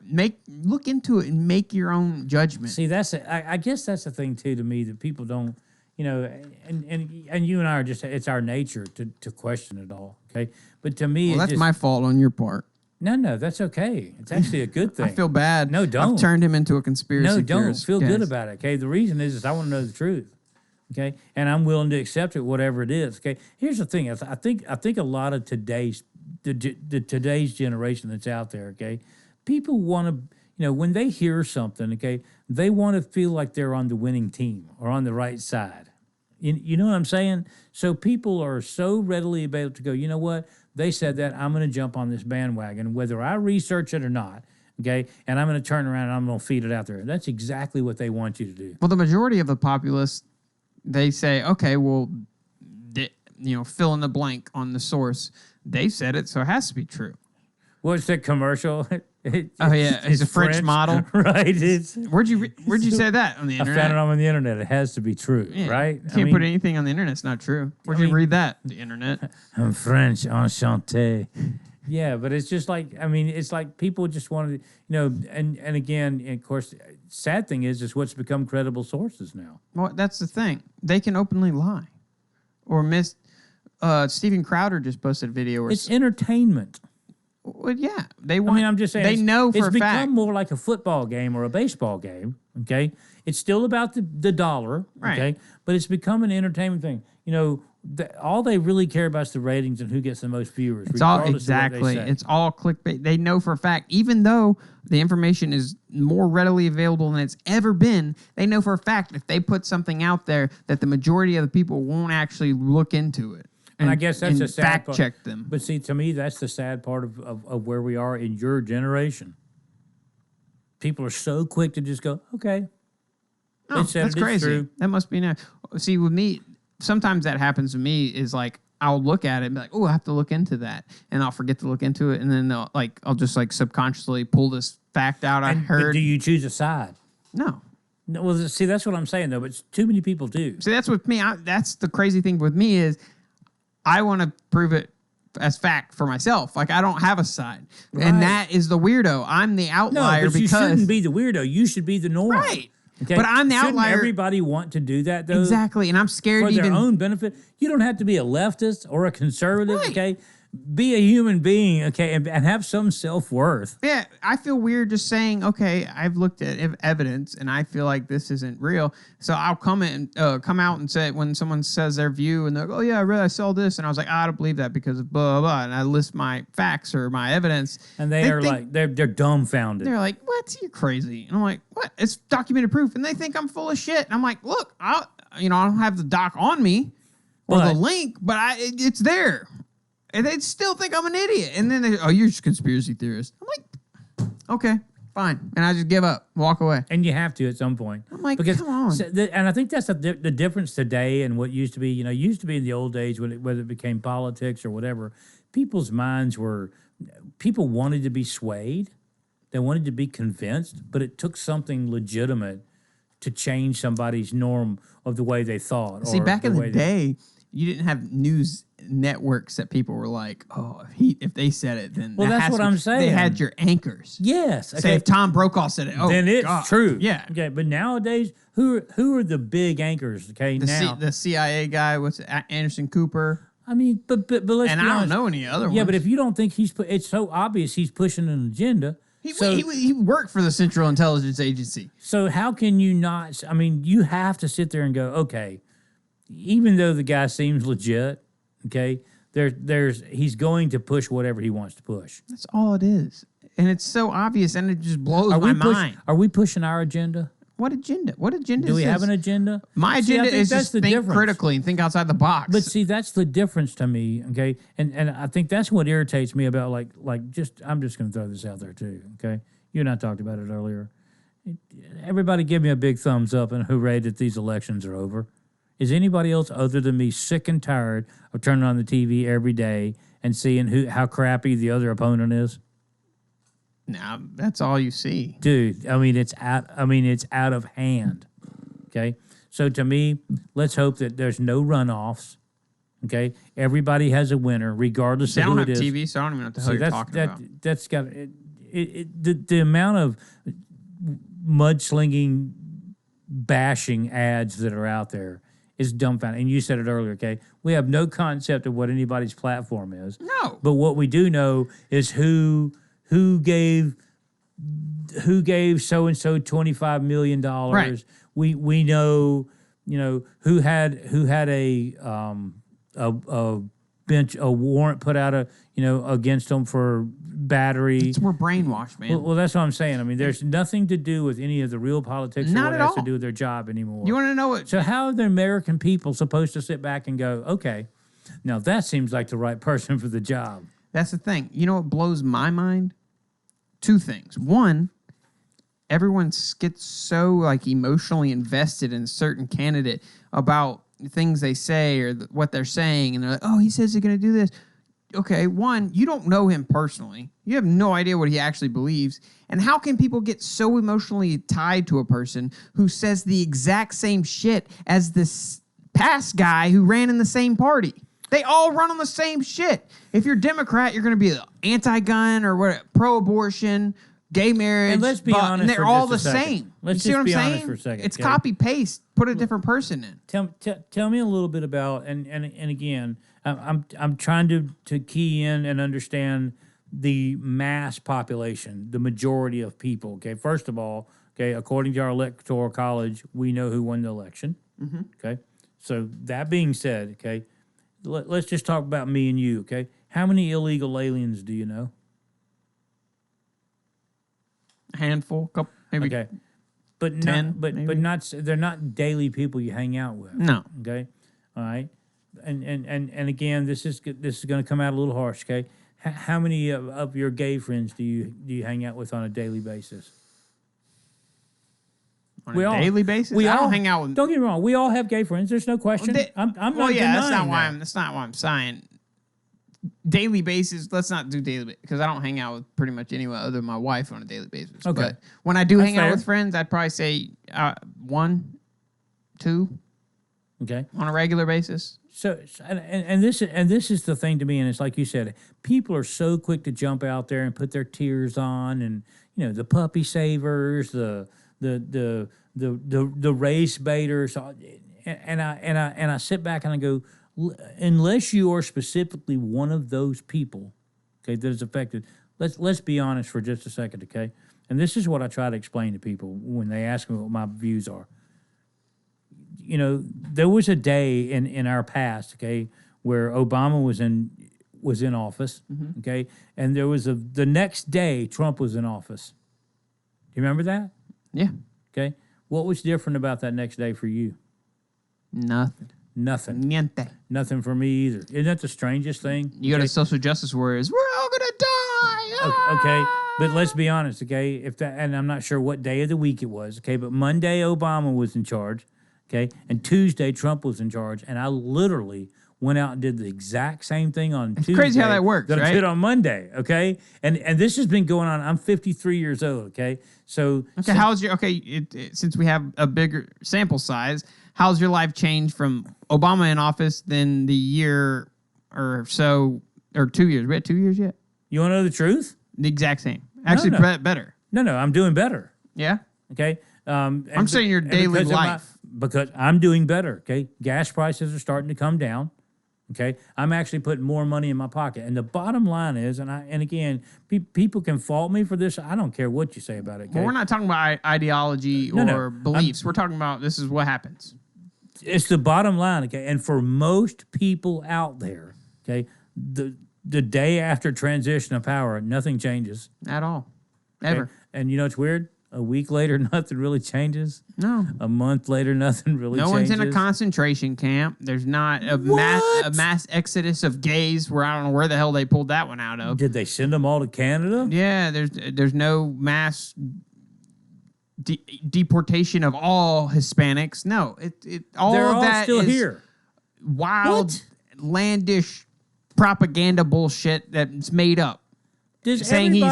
Look into it and make your own judgment. See, I guess that's the thing too to me that people don't, and you and I are just, it's our nature to question it all, okay? But to me, that's my fault on your part. No, that's okay. It's actually a good thing. I feel bad. No, don't. I've turned him into a conspiracy No, don't. theorist. Feel good about it, okay? The reason is I want to know the truth, okay? And I'm willing to accept it, whatever it is, okay? Here's the thing. I think a lot of today's generation that's out there, okay? People want to, when they hear something, okay, they want to feel like they're on the winning team or on the right side. You know what I'm saying? So people are so readily able to go, you know what? They said that, I'm going to jump on this bandwagon, whether I research it or not, okay? And I'm going to turn around and I'm going to feed it out there. That's exactly what they want you to do. Well, the majority of the populace, they say, okay, well, fill in the blank on the source. They said it, so it has to be true. What's that commercial? It's a French model, right? Where'd you say that on the internet? I found it on the internet. It has to be true, right? You can't put anything on the internet. It's not true. Where'd you read that? The internet. I'm French, enchanté. Yeah, but it's just like, it's like people just want to, and again, of course, sad thing is what's become credible sources now. Well, that's the thing. They can openly lie, or Steven Crowder just posted a video where it's entertainment. Well, yeah, they want. I'm just saying. They know for a fact. It's become more like a football game or a baseball game. Okay, it's still about the dollar. Right. Okay, but it's become an entertainment thing. All they really care about is the ratings and who gets the most viewers. It's all exactly. It's all clickbait. They know for a fact, even though the information is more readily available than it's ever been, they know for a fact if they put something out there that the majority of the people won't actually look into it. And I guess that's a sad fact part. check them. But see, to me, that's the sad part of where we are in your generation. People are so quick to just go, okay. Oh, that's crazy. True. That must be nice. See, with me, sometimes that happens to me is like, I'll look at it and be like, oh, I have to look into that. And I'll forget to look into it. And then I'll just subconsciously pull this fact out I heard. But do you choose a side? No. No. Well, see, that's what I'm saying, though. But too many people do. See, that's with me. That's the crazy thing with me is I want to prove it as fact for myself. Like, I don't have a side. Right. And that is the weirdo. I'm the outlier. No, but you shouldn't be the weirdo. You should be the norm. Right. Okay? But I'm the Shouldn't outlier. Everybody want to do that, though? Exactly. And I'm scared for their own benefit. You don't have to be a leftist or a conservative, right. Okay? Be a human being, okay, and have some self-worth. Yeah, I feel weird just saying, okay, I've looked at evidence and I feel like this isn't real. So I'll come out and say when someone says their view and they're like, oh yeah, I saw this. And I was like, I don't believe that because of blah, blah, blah. And I list my facts or my evidence. And they're dumbfounded. They're like, what? You're crazy. And I'm like, what? It's documented proof. And they think I'm full of shit. And I'm like, look, I don't have the doc on me or the link, but it's there. And they'd still think I'm an idiot. And then you're just a conspiracy theorist. I'm like, okay, fine. And I just give up, walk away. And you have to at some point. I'm like, come on. And I think that's the difference today and what used to be, used to be in the old days, whether it became politics or whatever, people's minds people wanted to be swayed. They wanted to be convinced, but it took something legitimate to change somebody's norm of the way they thought. See, back in the day, you didn't have news networks that people were like, oh, if they said it, then that's what I'm saying. They had your anchors. Yes. Okay. Say if Tom Brokaw said it, then it's true. Yeah. Okay. But nowadays, who are the big anchors? Okay. The CIA guy, what's it, Anderson Cooper. I mean, but let's be honest. And I don't know any other ones. Yeah, but if you don't think it's so obvious he's pushing an agenda. He worked for the Central Intelligence Agency. So how can you not? I mean, you have to sit there and go, okay, even though the guy seems legit, okay, he's going to push whatever he wants to push. That's all it is. And it's so obvious, and it just blows my mind. Are we pushing our agenda? What agenda? What agenda? Do we have an agenda? My agenda is just think critically and think outside the box. But see, that's the difference to me, okay? And I think that's what irritates me about I'm just going to throw this out there too, okay? You and I talked about it earlier. Everybody give me a big thumbs up and hooray that these elections are over. Is anybody else other than me sick and tired of turning on the TV every day and seeing how crappy the other opponent is? Now that's all you see, dude. I mean, it's out of hand. Okay, so to me, let's hope that there's no runoffs. Okay, everybody has a winner, regardless of who it is. I don't have TV, so I don't even know what the hell you're talking about. That's got the amount of mudslinging, bashing ads that are out there is dumbfounding. And you said it earlier. Okay, we have no concept of what anybody's platform is. No, but what we do know is who gave so and so $25 million. Right. We know, who had a warrant put out against them for battery. we're brainwashed, man. Well, that's what I'm saying. I mean, there's nothing to do with any of the real politics Not or what at has all. to do with their job anymore. You want to know what? So how are the American people supposed to sit back and go, okay, now that seems like the right person for the job? That's the thing. You know what blows my mind? Two things. One, everyone gets so like emotionally invested in a certain candidate about things they say or what they're saying, and they're like, "Oh, he says he's going to do this." Okay, one, you don't know him personally. You have no idea what he actually believes. And how can people get so emotionally tied to a person who says the exact same shit as this past guy who ran in the same party? They all run on the same shit. If you're Democrat, you're going to be anti-gun or what, pro-abortion, gay marriage. And let's be honest, and they're all the same. Let's you see just what I'm be saying? honest for a second. It's okay? copy-paste. Put a different person in. Tell me a little bit about, and again, I'm trying to key in and understand the mass population, the majority of people. Okay, first of all, okay, according to our electoral college, we know who won the election. Mm-hmm. Okay, so that being said, okay, let's just talk about me and you. Okay, how many illegal aliens do you know? A handful, couple, maybe. Okay, but 10, but not they're not daily people you hang out with. No. Okay, all right. And again, this is going to come out a little harsh. Okay, how many of your gay friends do you hang out with on a daily basis? On a daily basis, I don't hang out with. Don't get me wrong. We all have gay friends. There's no question. I'm not denying that's not why I'm saying daily basis. Let's not do daily because I don't hang out with pretty much anyone other than my wife on a daily basis. Okay. But when I do hang fair. out with friends, I'd probably say 1, 2. Okay. On a regular basis. So and this is the thing to me, and it's like you said, people are so quick to jump out there and put their tears on, and the puppy savers, the race baiters, and I sit back and I go, unless you are specifically one of those people, okay, that is affected. Let's be honest for just a second, okay, and this is what I try to explain to people when they ask me what my views are. There was a day in our past, okay, where Obama was in office, mm-hmm. okay, and there was the next day Trump was in office. Do you remember that? Yeah. Okay. What was different about that next day for you? Nothing. Niente. Nothing for me either. Isn't that the strangest thing? You go to social justice warriors. We're all gonna die. Okay. But let's be honest, okay? And I'm not sure what day of the week it was, okay? But Monday Obama was in charge. Okay, and Tuesday Trump was in charge, and I literally went out and did the exact same thing on Tuesday. It's crazy how that works, that right? I did on Monday. Okay, and this has been going on. I'm 53 years old. Okay, so how's your since we have a bigger sample size, how's your life changed from Obama in office than the year or so or 2 years? We had 2 years yet? You want to know the truth? The exact same. Actually, better. No, I'm doing better. Yeah. Okay. I'm saying your daily life. Because I'm doing better, okay? Gas prices are starting to come down, okay? I'm actually putting more money in my pocket. And the bottom line is, and again, people can fault me for this. I don't care what you say about it, okay? Well, we're not talking about ideology or beliefs. We're talking about this is what happens. It's the bottom line, okay? And for most people out there, okay, the day after transition of power, nothing changes. At all. Ever. Okay? And you know what's weird? A week later, nothing really changes. No. A month later, nothing really changes. No one's in a concentration camp. There's not a mass exodus of gays where I don't know where the hell they pulled that one out of. Did they send them all to Canada? Yeah, there's no mass deportation of all Hispanics. No, They're all that still is here. Wild, outlandish propaganda bullshit that's made up. saying he's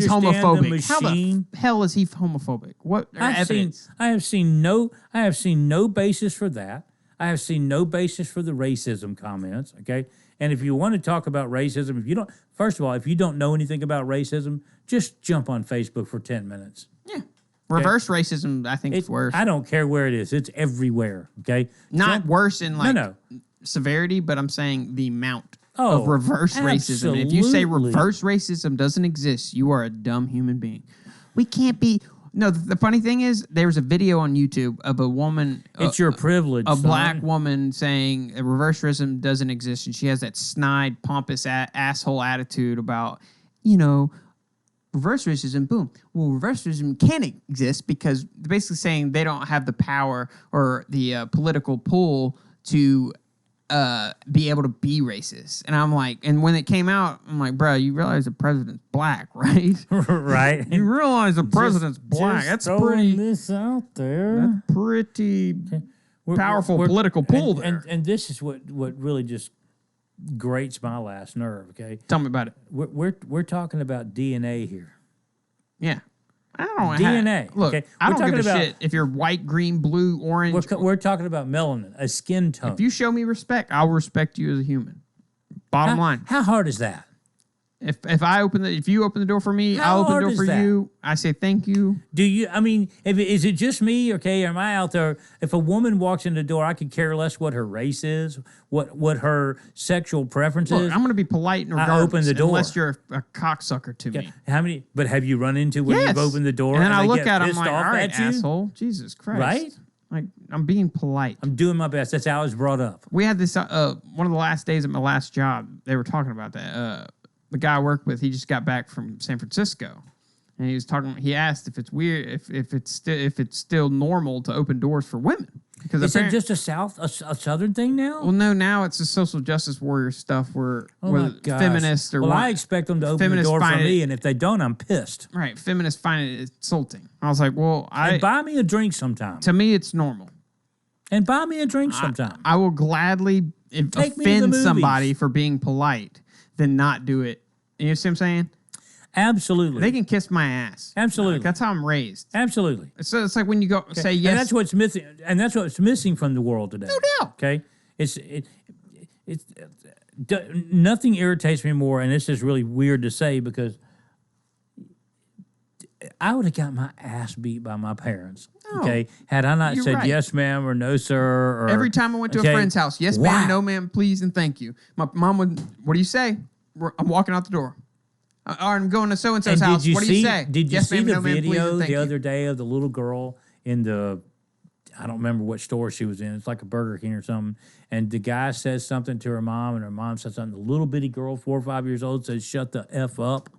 homophobic. The machine? How the hell is he homophobic? What evidence? I have seen no basis for that. I have seen no basis for the racism comments. Okay, and if you want to talk about racism, if you don't know anything about racism, just jump on Facebook for 10 minutes. Yeah. Reverse racism, I think, is worse. I don't care where it is. It's everywhere. Okay, not worse in severity, but I'm saying the amount. Oh, of reverse racism. If you say reverse racism doesn't exist, you are a dumb human being. We can't be. No, the funny thing is, there's a video on YouTube of a woman. It's your privilege. A black woman saying reverse racism doesn't exist, and she has that snide, pompous asshole attitude about, reverse racism. Boom. Well, reverse racism can't exist because they're basically saying they don't have the power or the political pull to be able to be racist. And I'm like, and when it came out, I'm like, bro, you realize the president's black, right? Right. You realize the president's black. That's pretty. This out there. That's pretty powerful political pull there. And this is what really just grates my last nerve. Okay, tell me about it. We're talking about DNA here. Yeah. I don't DNA. Look, okay? I don't give a shit if you're white, green, blue, orange. We're talking about melanin, a skin tone. If you show me respect, I'll respect you as a human. Bottom line. How hard is that? If you open the door for me, I'll open the door for you. I say thank you. Do you? I mean, is it just me? Okay, am I out there? If a woman walks in the door, I could care less what her race is, what her sexual preference is. I'm going to be polite and regardless. I open the door unless you're a cocksucker to me. How many? But have you run into when you've opened the door? And then I look at him, I'm like, all right, asshole. Jesus Christ. Right? Like, I'm being polite. I'm doing my best. That's how I was brought up. We had this one of the last days of my last job. They were talking about that. The guy I worked with, he just got back from San Francisco, and he was talking. He asked if it's weird, if it's still normal to open doors for women. Because is it just a southern thing now? Well, no, now it's the social justice warrior stuff where feminists or I expect them to open the door for me, and if they don't, I'm pissed. Right, feminists find it insulting. I was like, well, and buy me a drink sometime. To me, it's normal. And buy me a drink sometime. I will gladly offend somebody for being polite than not do it. You see what I'm saying? Absolutely. They can kiss my ass. Absolutely. That's how I'm raised. Absolutely. So it's like when you go say yes. And that's what's missing. And that's what's missing from the world today. No doubt. Okay? Nothing irritates me more, and this is really weird to say because I would have got my ass beat by my parents. No, okay, had I not said yes, ma'am, or no, sir, or every time I went to a friend's house, yes, ma'am, no, ma'am, please, and thank you. My mom would, what do you say? I'm walking out the door. Or I'm going to so and so's house. What do you say? Did you see the video the other day of the little girl in the? I don't remember what store she was in. It's like a Burger King or something. And the guy says something to her mom, and her mom says something. The little bitty girl, 4 or 5 years old, says, "Shut the F up."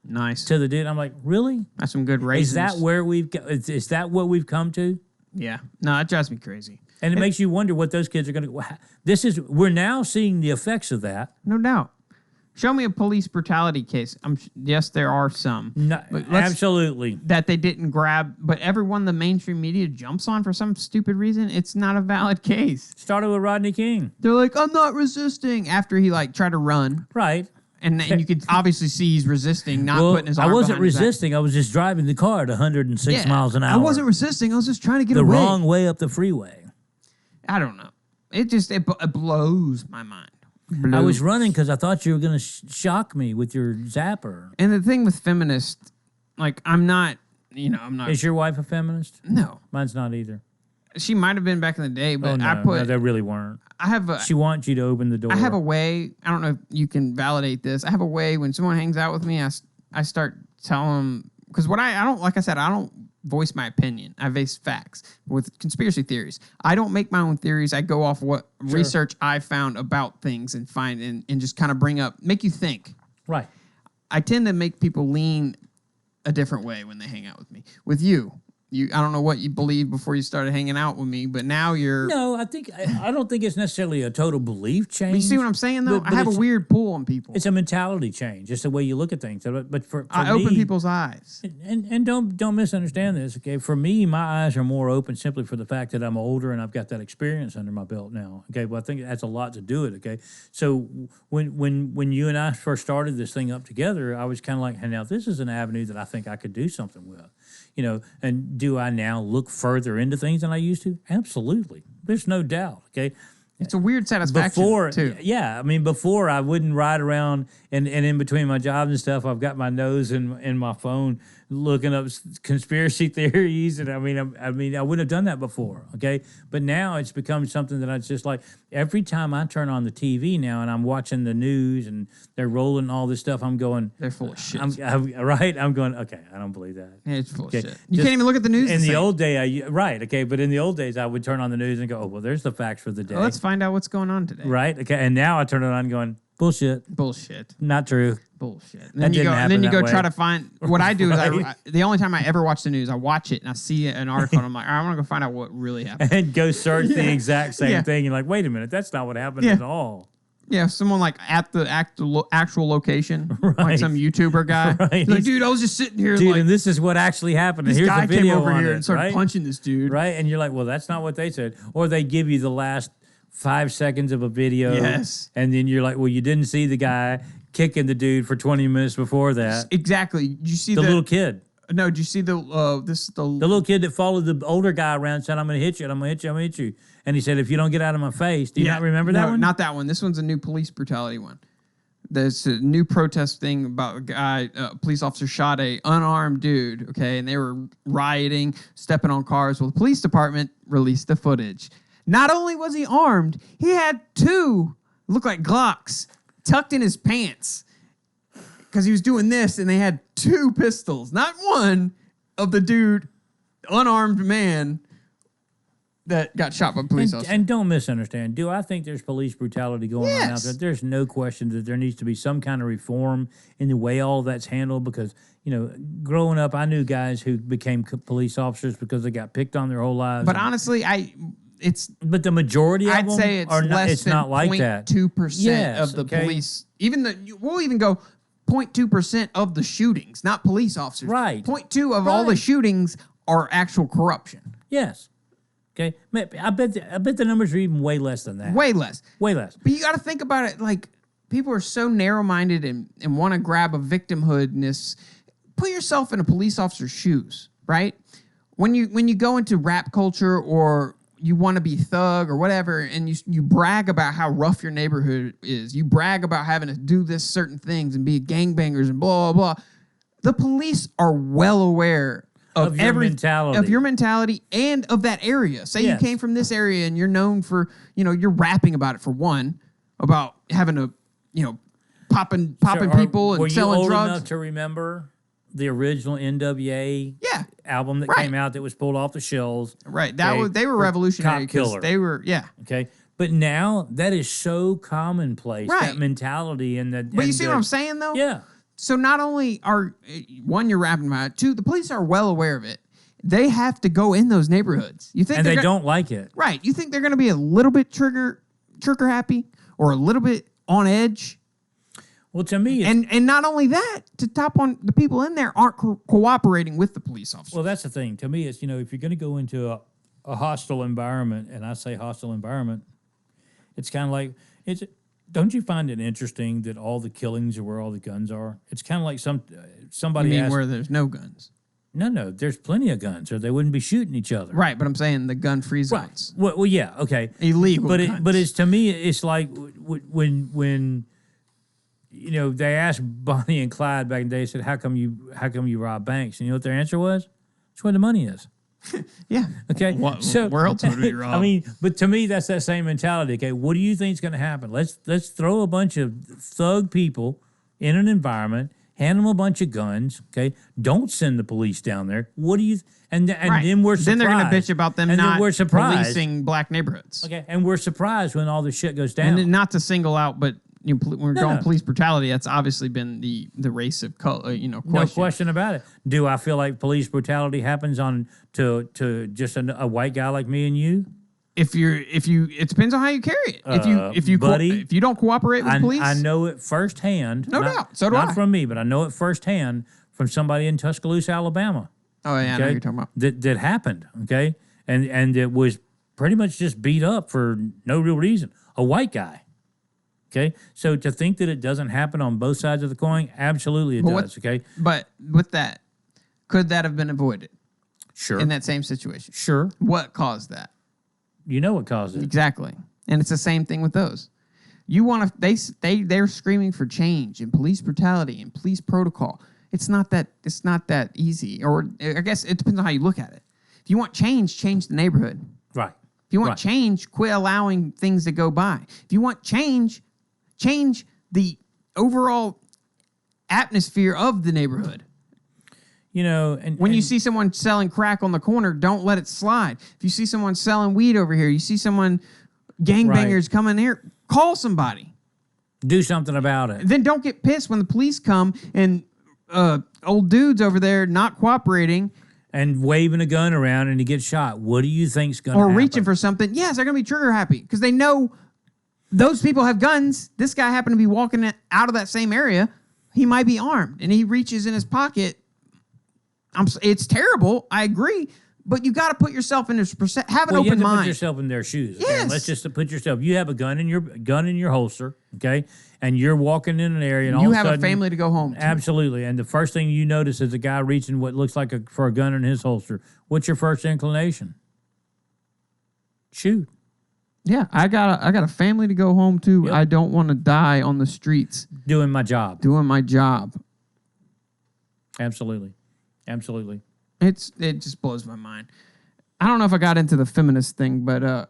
Nice. To the dude. I'm like, really? That's some good raisins. Is that where is that what we've come to? Yeah. No, it drives me crazy. And it makes you wonder what those kids are going to. We're now seeing the effects of that. No doubt. Show me a police brutality case. Yes, there are some. No, absolutely. That they didn't grab, but everyone the mainstream media jumps on for some stupid reason. It's not a valid case. Started with Rodney King. They're like, I'm not resisting. After he tried to run. Right. And you could obviously see he's resisting, not putting his arm I wasn't resisting. I was just driving the car at 106 miles an hour. I wasn't resisting. I was just trying to get away. The wrong way up the freeway. I don't know. It blows my mind. I was running because I thought you were going to shock me with your zapper. And the thing with feminists, I'm not. Is your wife a feminist? No. Mine's not either. She might have been back in the day, but no, they really weren't. She wants you to open the door. I have a way. I don't know if you can validate this. I have a way when someone hangs out with me, I start telling them, because I don't, like I said, I don't voice my opinion. I base facts with conspiracy theories. I don't make my own theories. I go off what research I found about things and find and just kind of make you think. Right. I tend to make people lean a different way when they hang out with me. With you, I don't know what you believed before you started hanging out with me, but now you're. No, I don't think it's necessarily a total belief change. You see what I'm saying, though? But I have a weird pull on people. It's a mentality change. It's the way you look at things. But for I me, open people's eyes. And don't misunderstand this, okay? For me, my eyes are more open simply for the fact that I'm older and I've got that experience under my belt now. Okay, well, I think it has a lot to do with it. Okay, so when you and I first started this thing up together, I was kind of like, hey, now this is an avenue that I think I could do something with. And do I now look further into things than I used to? Absolutely. There's no doubt, okay? It's a weird satisfaction, too. Yeah, I mean, before I wouldn't ride around and in between my jobs and stuff, I've got my nose in my phone looking up conspiracy theories, and I mean, I wouldn't have done that before, okay? But now it's become something that I just like. Every time I turn on the TV now and I'm watching the news and they're rolling all this stuff, I'm going, they're full of shit. I'm going, okay, I don't believe that. Yeah, it's full of shit. You can't even look at the news. In the old day, but in the old days, I would turn on the news and go, oh, well, there's the facts for the day. Well, let's find out what's going on today. Right, okay, and now I turn it on going, bullshit. Not true. Bullshit. And then you go try to find what I do is the only time I ever watch the news, I watch it and I see an article and I'm like, I want to go find out what really happened. And go search the exact same thing. You're like, wait a minute, that's not what happened at all. Yeah, someone like at the actual location, like some YouTuber guy. Right. Like, dude, I was just sitting here. Dude, and this is what actually happened. This here's guy the video came over on here it, and started punching this dude. Right, and you're like, well, that's not what they said. Or they give you the last 5 seconds of a video. Yes. And then you're like, well, you didn't see the guy kicking the dude for 20 minutes before that. Exactly. Did you see the little kid? No, did you see the little kid that followed the older guy around and said, I'm going to hit you, and I'm going to hit you, I'm going to hit you. And he said, if you don't get out of my face, do you not remember that one? Not that one. This one's a new police brutality one. There's a new protest thing about a guy, a police officer shot a unarmed dude, okay, and they were rioting, stepping on cars. Well, the police department released the footage. Not only was he armed, he had 2, look like Glocks, tucked in his pants because he was doing this, and they had 2 pistols, not one, of the dude, unarmed man that got shot by police officers. And don't misunderstand. Do I think there's police brutality going on out there? There's no question that there needs to be some kind of reform in the way all that's handled because, growing up, I knew guys who became police officers because they got picked on their whole lives. But honestly, but the majority of them I'd say it's less than not like that. 0.2% of the police. We'll even go 0.2% of the shootings, not police officers. Right. 0.2 of all the shootings are actual corruption. Yes. Okay. I bet the numbers are even way less than that. Way less. Way less. But you got to think about it like people are so narrow-minded and want to grab a victimhoodness. Put yourself in a police officer's shoes, right? When you go into rap culture or you want to be thug or whatever, and you brag about how rough your neighborhood is. You brag about having to do this certain things and be gangbangers and blah, blah, blah. The police are well aware of your mentality and of that area. Say you came from this area and you're known for, you're rapping about it for one, about having to, popping people and selling drugs. Were you old enough to remember the original NWA album that came out that was pulled off the shelves? Right. They were revolutionary. Cop Killer. They were, Okay. But now that is so commonplace, that mentality and that. But you see what I'm saying, though? Yeah. So not only one, you're rapping about it, 2, the police are well aware of it. They have to go in those neighborhoods. You think and they don't like it. Right. You think they're going to be a little bit trigger happy or a little bit on edge? Well, to me... And not only that, to top on, the people in there aren't cooperating with the police officers. Well, that's the thing. To me, it's, if you're going to go into a hostile environment, and I say hostile environment, it's kind of like... Don't you find it interesting that all the killings are where all the guns are? It's kind of like somebody You mean asked, where there's no guns? No, there's plenty of guns, or they wouldn't be shooting each other. Right, but I'm saying the gun-free zones. Right. Well, yeah, okay. Illegal guns. But it's to me, it's like when they asked Bonnie and Clyde back in the day, said, how come you rob banks? And you know what their answer was? It's where the money is. Yeah. Okay. So where else would we rob? I mean, but to me, that's that same mentality. Okay. What do you think is going to happen? Let's throw a bunch of thug people in an environment, hand them a bunch of guns. Okay. Don't send the police down there. What do you? And then we're surprised. Then they're going to bitch about them not we're surprised. policing black neighborhoods. Okay. And we're surprised when all this shit goes down. And not to single out, but when we're going police brutality, that's obviously been the race of color. Question. No question about it. Do I feel like police brutality happens to just a white guy like me and you? It depends on how you carry it. If you don't cooperate with police, I know it firsthand. No doubt. So do I. Not from me, but I know it firsthand from somebody in Tuscaloosa, Alabama. Oh yeah, I know what you're talking about. That happened. Okay, and it was pretty much just beat up for no real reason. A white guy. Okay, so to think that it doesn't happen on both sides of the coin, absolutely it does. Okay, but with that, could that have been avoided? Sure. In that same situation, sure. What caused that? You know what caused it. Exactly. And it's the same thing with those. You want to they're screaming for change and police brutality and police protocol. It's not that easy. Or I guess it depends on how you look at it. If you want change the neighborhood. Right. If you want change, quit allowing things to go by. If you want change the overall atmosphere of the neighborhood. When you see someone selling crack on the corner, don't let it slide. If you see someone selling weed over here, you see someone gangbangers coming here, call somebody. Do something about it. Then don't get pissed when the police come and old dudes over there not cooperating. And waving a gun around and he gets shot. What do you think's going to happen? Or reaching for something. Yes, they're going to be trigger happy because they know those people have guns. This guy happened to be walking out of that same area. He might be armed and he reaches in his pocket. It's terrible. I agree. But you got to put yourself in this have an open mind. Put yourself in their shoes. Okay? Yes. Let's just put yourself. You have a gun in your holster, okay, and you're walking in an area, and all you of have a sudden, a family to go home to. Absolutely. And the first thing you notice is a guy reaching what looks like for a gun in his holster. What's your first inclination? Shoot. Yeah, I got a family to go home to. Yep. I don't want to die on the streets doing my job. Absolutely. It just blows my mind. I don't know if I got into the feminist thing, but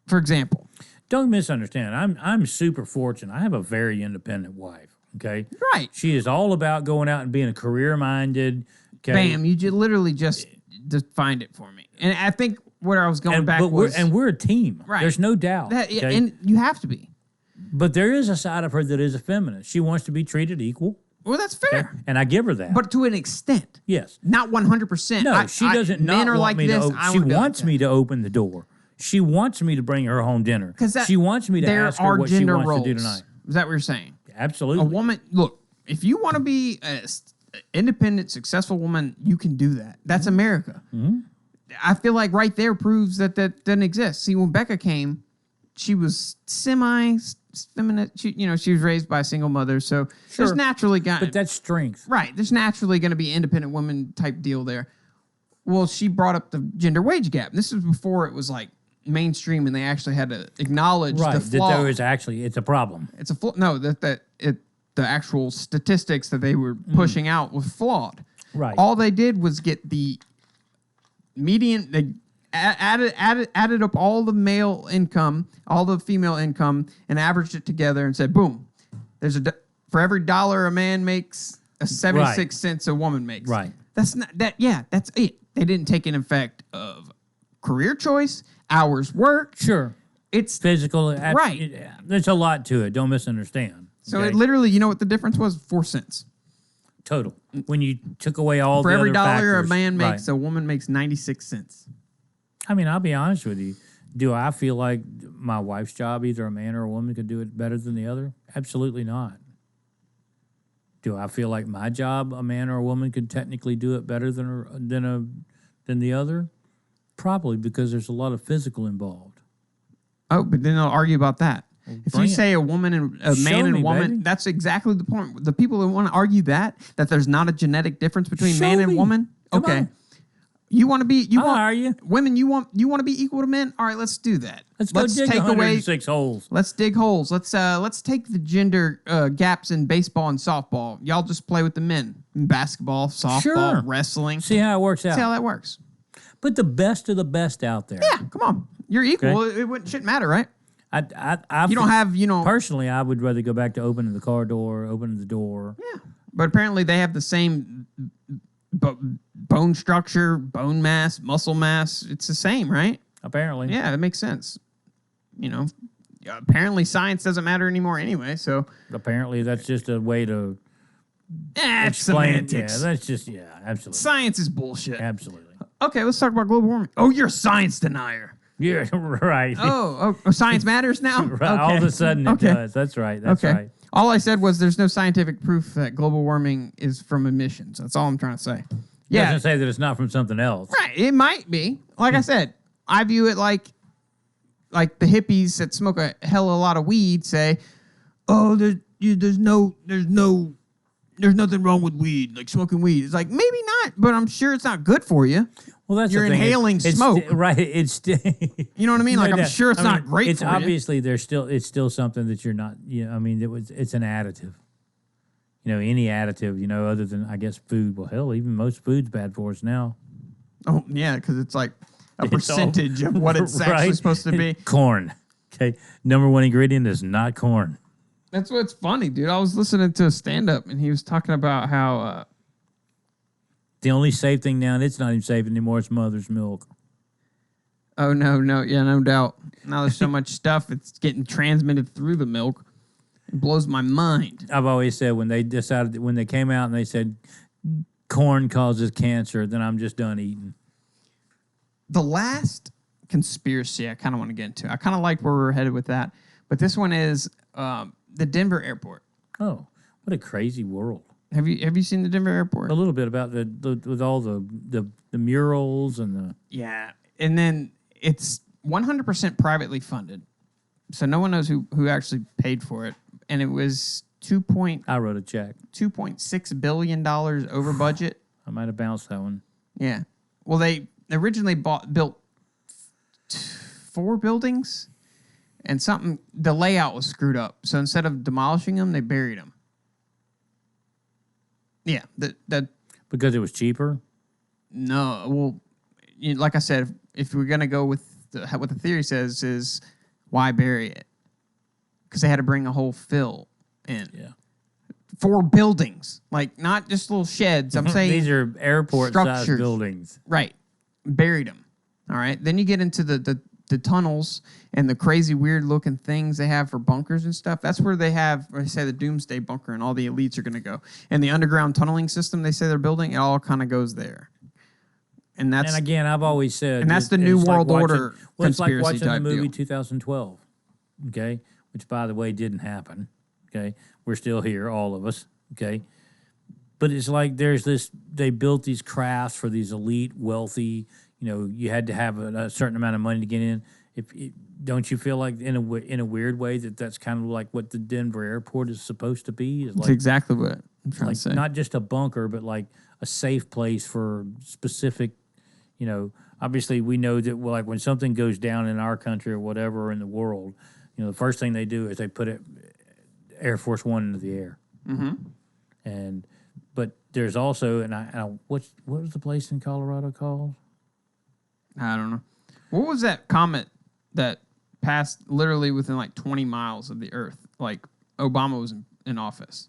for example, don't misunderstand. I'm super fortunate. I have a very independent wife. Okay, right. She is all about going out and being a career-minded. Okay? Bam! You literally just defined it for me, and I think where I was going back was, we're a team. Right. There's no doubt. Okay? And you have to be. But there is a side of her that is a feminist. She wants to be treated equal. Well, that's fair. Okay? And I give her that. But to an extent. Yes. Not 100%. No, she doesn't men are like this. She wants me to open the door. She wants me to bring her home dinner. She wants me to ask her what she wants to do tonight. Is that what you're saying? Absolutely. A woman, look, if you want to be an independent, successful woman, you can do that. That's America. Mm-hmm. I feel like right there proves that doesn't exist. See, when Becca came, she was semi-feminine. She was raised by a single mother, so there's naturally but that's strength. Right. There's naturally going to be independent woman type deal there. Well, she brought up the gender wage gap. This was before it was like mainstream and they actually had to acknowledge the flaw. That there is actually, it's a problem. It's a flaw. No, the actual statistics that they were pushing out was flawed. Right. All they did was get the median. They added up all the male income, all the female income, and averaged it together and said, boom, there's for every dollar a man makes, 76 cents a woman makes. Right. That's not that. Yeah, that's it. They didn't take an effect of career choice, hours worked. Sure. It's physical. Right. There's a lot to it. Don't misunderstand. So it literally, you know what the difference was? 4 cents. Total. When you took away all for the every other dollar factors. a man makes, a woman makes 96 cents. I mean, I'll be honest with you. Do I feel like my wife's job, either a man or a woman, could do it better than the other? Absolutely not. Do I feel like my job, a man or a woman, could technically do it better than the other? Probably, because there's a lot of physical involved. Oh, but then they'll argue about that. If you say a woman and a man and a woman, baby. That's exactly the point. The people who want to argue that there's not a genetic difference between man and woman. Come okay. on. You want to be women, you want to be equal to men? All right, let's do that. Let's go dig 106 holes. Let's dig holes. Let's take the gender gaps in baseball and softball. Y'all just play with the men. Basketball, softball, wrestling. See how it works out. See how that works. Put the best of the best out there. Yeah, come on. You're equal. Okay. It shouldn't matter, right? You don't have, Personally, I would rather go back to opening the car door, opening the door. Yeah. But apparently they have the same bone structure, bone mass, muscle mass. It's the same, right? Apparently. Yeah, it makes sense. apparently science doesn't matter anymore anyway. So apparently that's just a way to it's explain. semantics. Yeah, that's just absolutely. Science is bullshit. Absolutely. Okay, let's talk about global warming. Oh, you're a science denier. Yeah, right. Oh, science matters now? Right. Okay. All of a sudden it does. That's right. That's right. All I said was there's no scientific proof that global warming is from emissions. That's all I'm trying to say. Yeah. Doesn't say that it's not from something else. Right. It might be. Like I said, I view it like the hippies that smoke a hell of a lot of weed say, oh, there's nothing wrong with weed, like smoking weed. It's like, maybe not, but I'm sure it's not good for you. Well, that's you're the thing. inhaling smoke, right? It's you know what I mean. Like I'm sure it's not great. It's for obviously it's still something that you're not. I mean, it's an additive. Any additive. Other than I guess food. Well, hell, even most food's bad for us now. Oh yeah, because it's like a percentage of what it's actually supposed to be. Corn. Okay, number one ingredient is not corn. That's what's funny, dude. I was listening to a stand-up, and he was talking about how the only safe thing now, and it's not even safe anymore, it's mother's milk. Oh, no, yeah, no doubt. Now there's so much stuff, it's getting transmitted through the milk. It blows my mind. I've always said when they came out and they said corn causes cancer, then I'm just done eating. The last conspiracy I kind of want to get into, I kind of like where we're headed with that, but this one is the Denver airport. Oh, what a crazy world! Have you seen the Denver airport? A little bit about with all the murals and the and then it's 100% privately funded, so no one knows who actually paid for it, and it was I wrote a check. $2.6 billion over budget. I might have bounced that one. Yeah, well they originally built 4 buildings. And the layout was screwed up. So instead of demolishing them, they buried them. Yeah. Because it was cheaper? No. Well, like I said, if we're going to go with what the theory says is why bury it? Because they had to bring a whole fill in. Yeah. 4 buildings. Like, not just little sheds. I'm saying these are airport-sized buildings. Right. Buried them. All right. Then you get into the tunnels and the crazy weird looking things they have for bunkers and stuff. That's where they say the doomsday bunker and all the elites are going to go. And the underground tunneling system they say they're building, it all kind of goes there. And again, I've always said, and that's the new world order conspiracy it's like watching type the movie deal. 2012, okay, which by the way didn't happen. Okay, we're still here, all of us. Okay, but it's like they built these crafts for these elite, wealthy. You had to have a certain amount of money to get in. Don't you feel like in a weird way that's kind of like what the Denver airport is supposed to be? It's exactly what I'm trying to say. Not just a bunker, but like a safe place for specific. Obviously we know that like when something goes down in our country or whatever or in the world, the first thing they do is they put Air Force One into the air. Mm-hmm. But there's also what was the place in Colorado called? I don't know. What was that comet that passed literally within like 20 miles of the Earth? Like Obama was in office.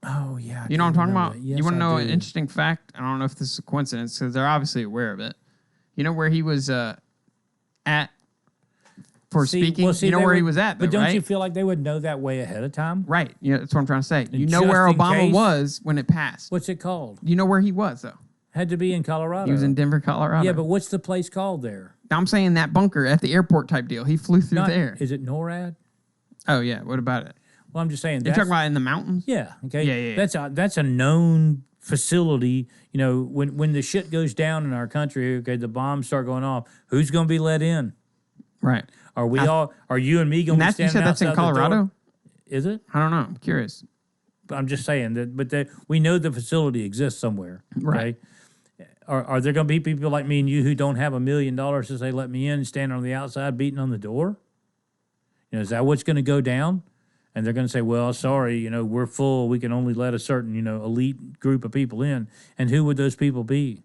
Oh, yeah. You know what I'm talking about? Yes, you want to know an interesting fact? I don't know if this is a coincidence because they're obviously aware of it. You know where he was at for speaking? Well, you know where he was at, though, but don't right? you feel like they would know that way ahead of time? Right. Yeah, that's what I'm trying to say. You know where Obama was when it passed. What's it called? You know where he was, though? Had to be in Colorado. He was in Denver, Colorado. Yeah, but what's the place called there? I'm saying that bunker at the airport type deal. He flew through there. Is it NORAD? Oh, yeah. What about it? Well, I'm just saying. You're talking about in the mountains? Yeah. Okay. Yeah. That's a known facility. When the shit goes down in our country, okay, the bombs start going off. Who's going to be let in? Right. Are you and me going to be standing outside the door? You said that's in Colorado? Is it? I don't know. I'm curious. But I'm just saying that. We know the facility exists somewhere. Okay? Right. Are there going to be people like me and you who don't have $1 million to say, let me in, stand on the outside, beating on the door? Is that what's going to go down? And they're going to say, well, sorry, we're full. We can only let a certain, elite group of people in. And who would those people be?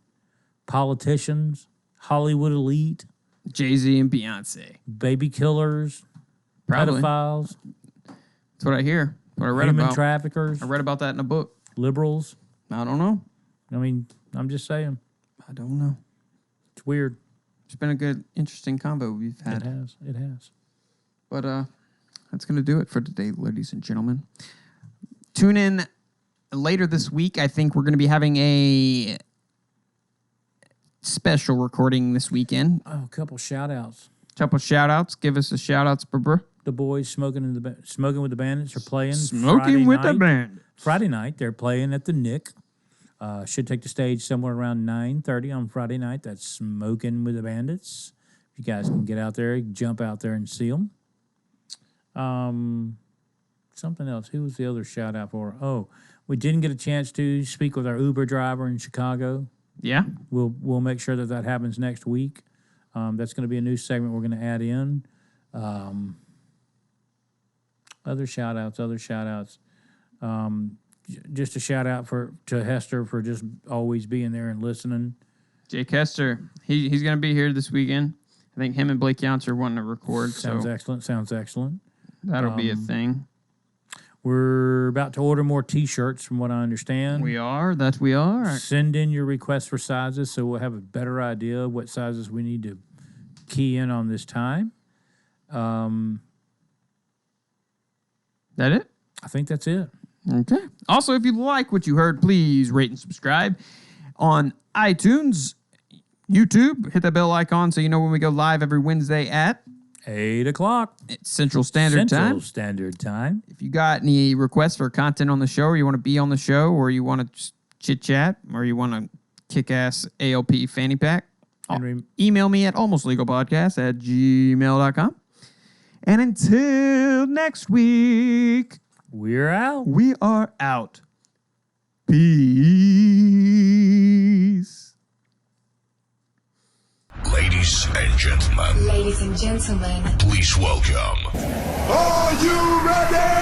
Politicians? Hollywood elite? Jay-Z and Beyonce. Baby killers? Probably. Pedophiles? That's what I hear. What I read Human about. traffickers? I read about that in a book. Liberals? I don't know. I mean, I'm just saying. I don't know. It's weird. It's been a good, interesting combo we've had. It has. But That's going to do it for today, ladies and gentlemen. Tune in later this week. I think we're going to be having a special recording this weekend. Oh, a couple shout-outs. Give us a shout-outs, Barbara. The boys Smoking with the Bandits are playing Smoking with the Bandits. Friday night, they're playing at the Nick. Should take the stage somewhere around 9:30 on Friday night. That's Smoking with the Bandits. If you guys can get out there, jump out there and see them. Something else. Who was the other shout out for? Oh, we didn't get a chance to speak with our Uber driver in Chicago. Yeah. We'll make sure that happens next week. That's going to be a new segment we're going to add in. Other shout outs. Just a shout out to Hester for just always being there and listening. Jake Hester, he's going to be here this weekend. I think him and Blake Younts are wanting to record. Sounds excellent. That'll be a thing. We're about to order more T-shirts, from what I understand. We are. Send in your requests for sizes, so we'll have a better idea of what sizes we need to key in on this time. That it? I think that's it. Okay. Also, if you like what you heard, please rate and subscribe on iTunes, YouTube. Hit that bell icon so you know when we go live every Wednesday at 8 o'clock. It's Central Standard Time. If you got any requests for content on the show, or you want to be on the show, or you want to chit-chat, or you want to kick-ass ALP fanny pack, email me at almostlegalpodcast@gmail.com. And until next week, we're out. We are out. Peace. Ladies and gentlemen, Ladies and gentlemen, please welcome. Are you ready?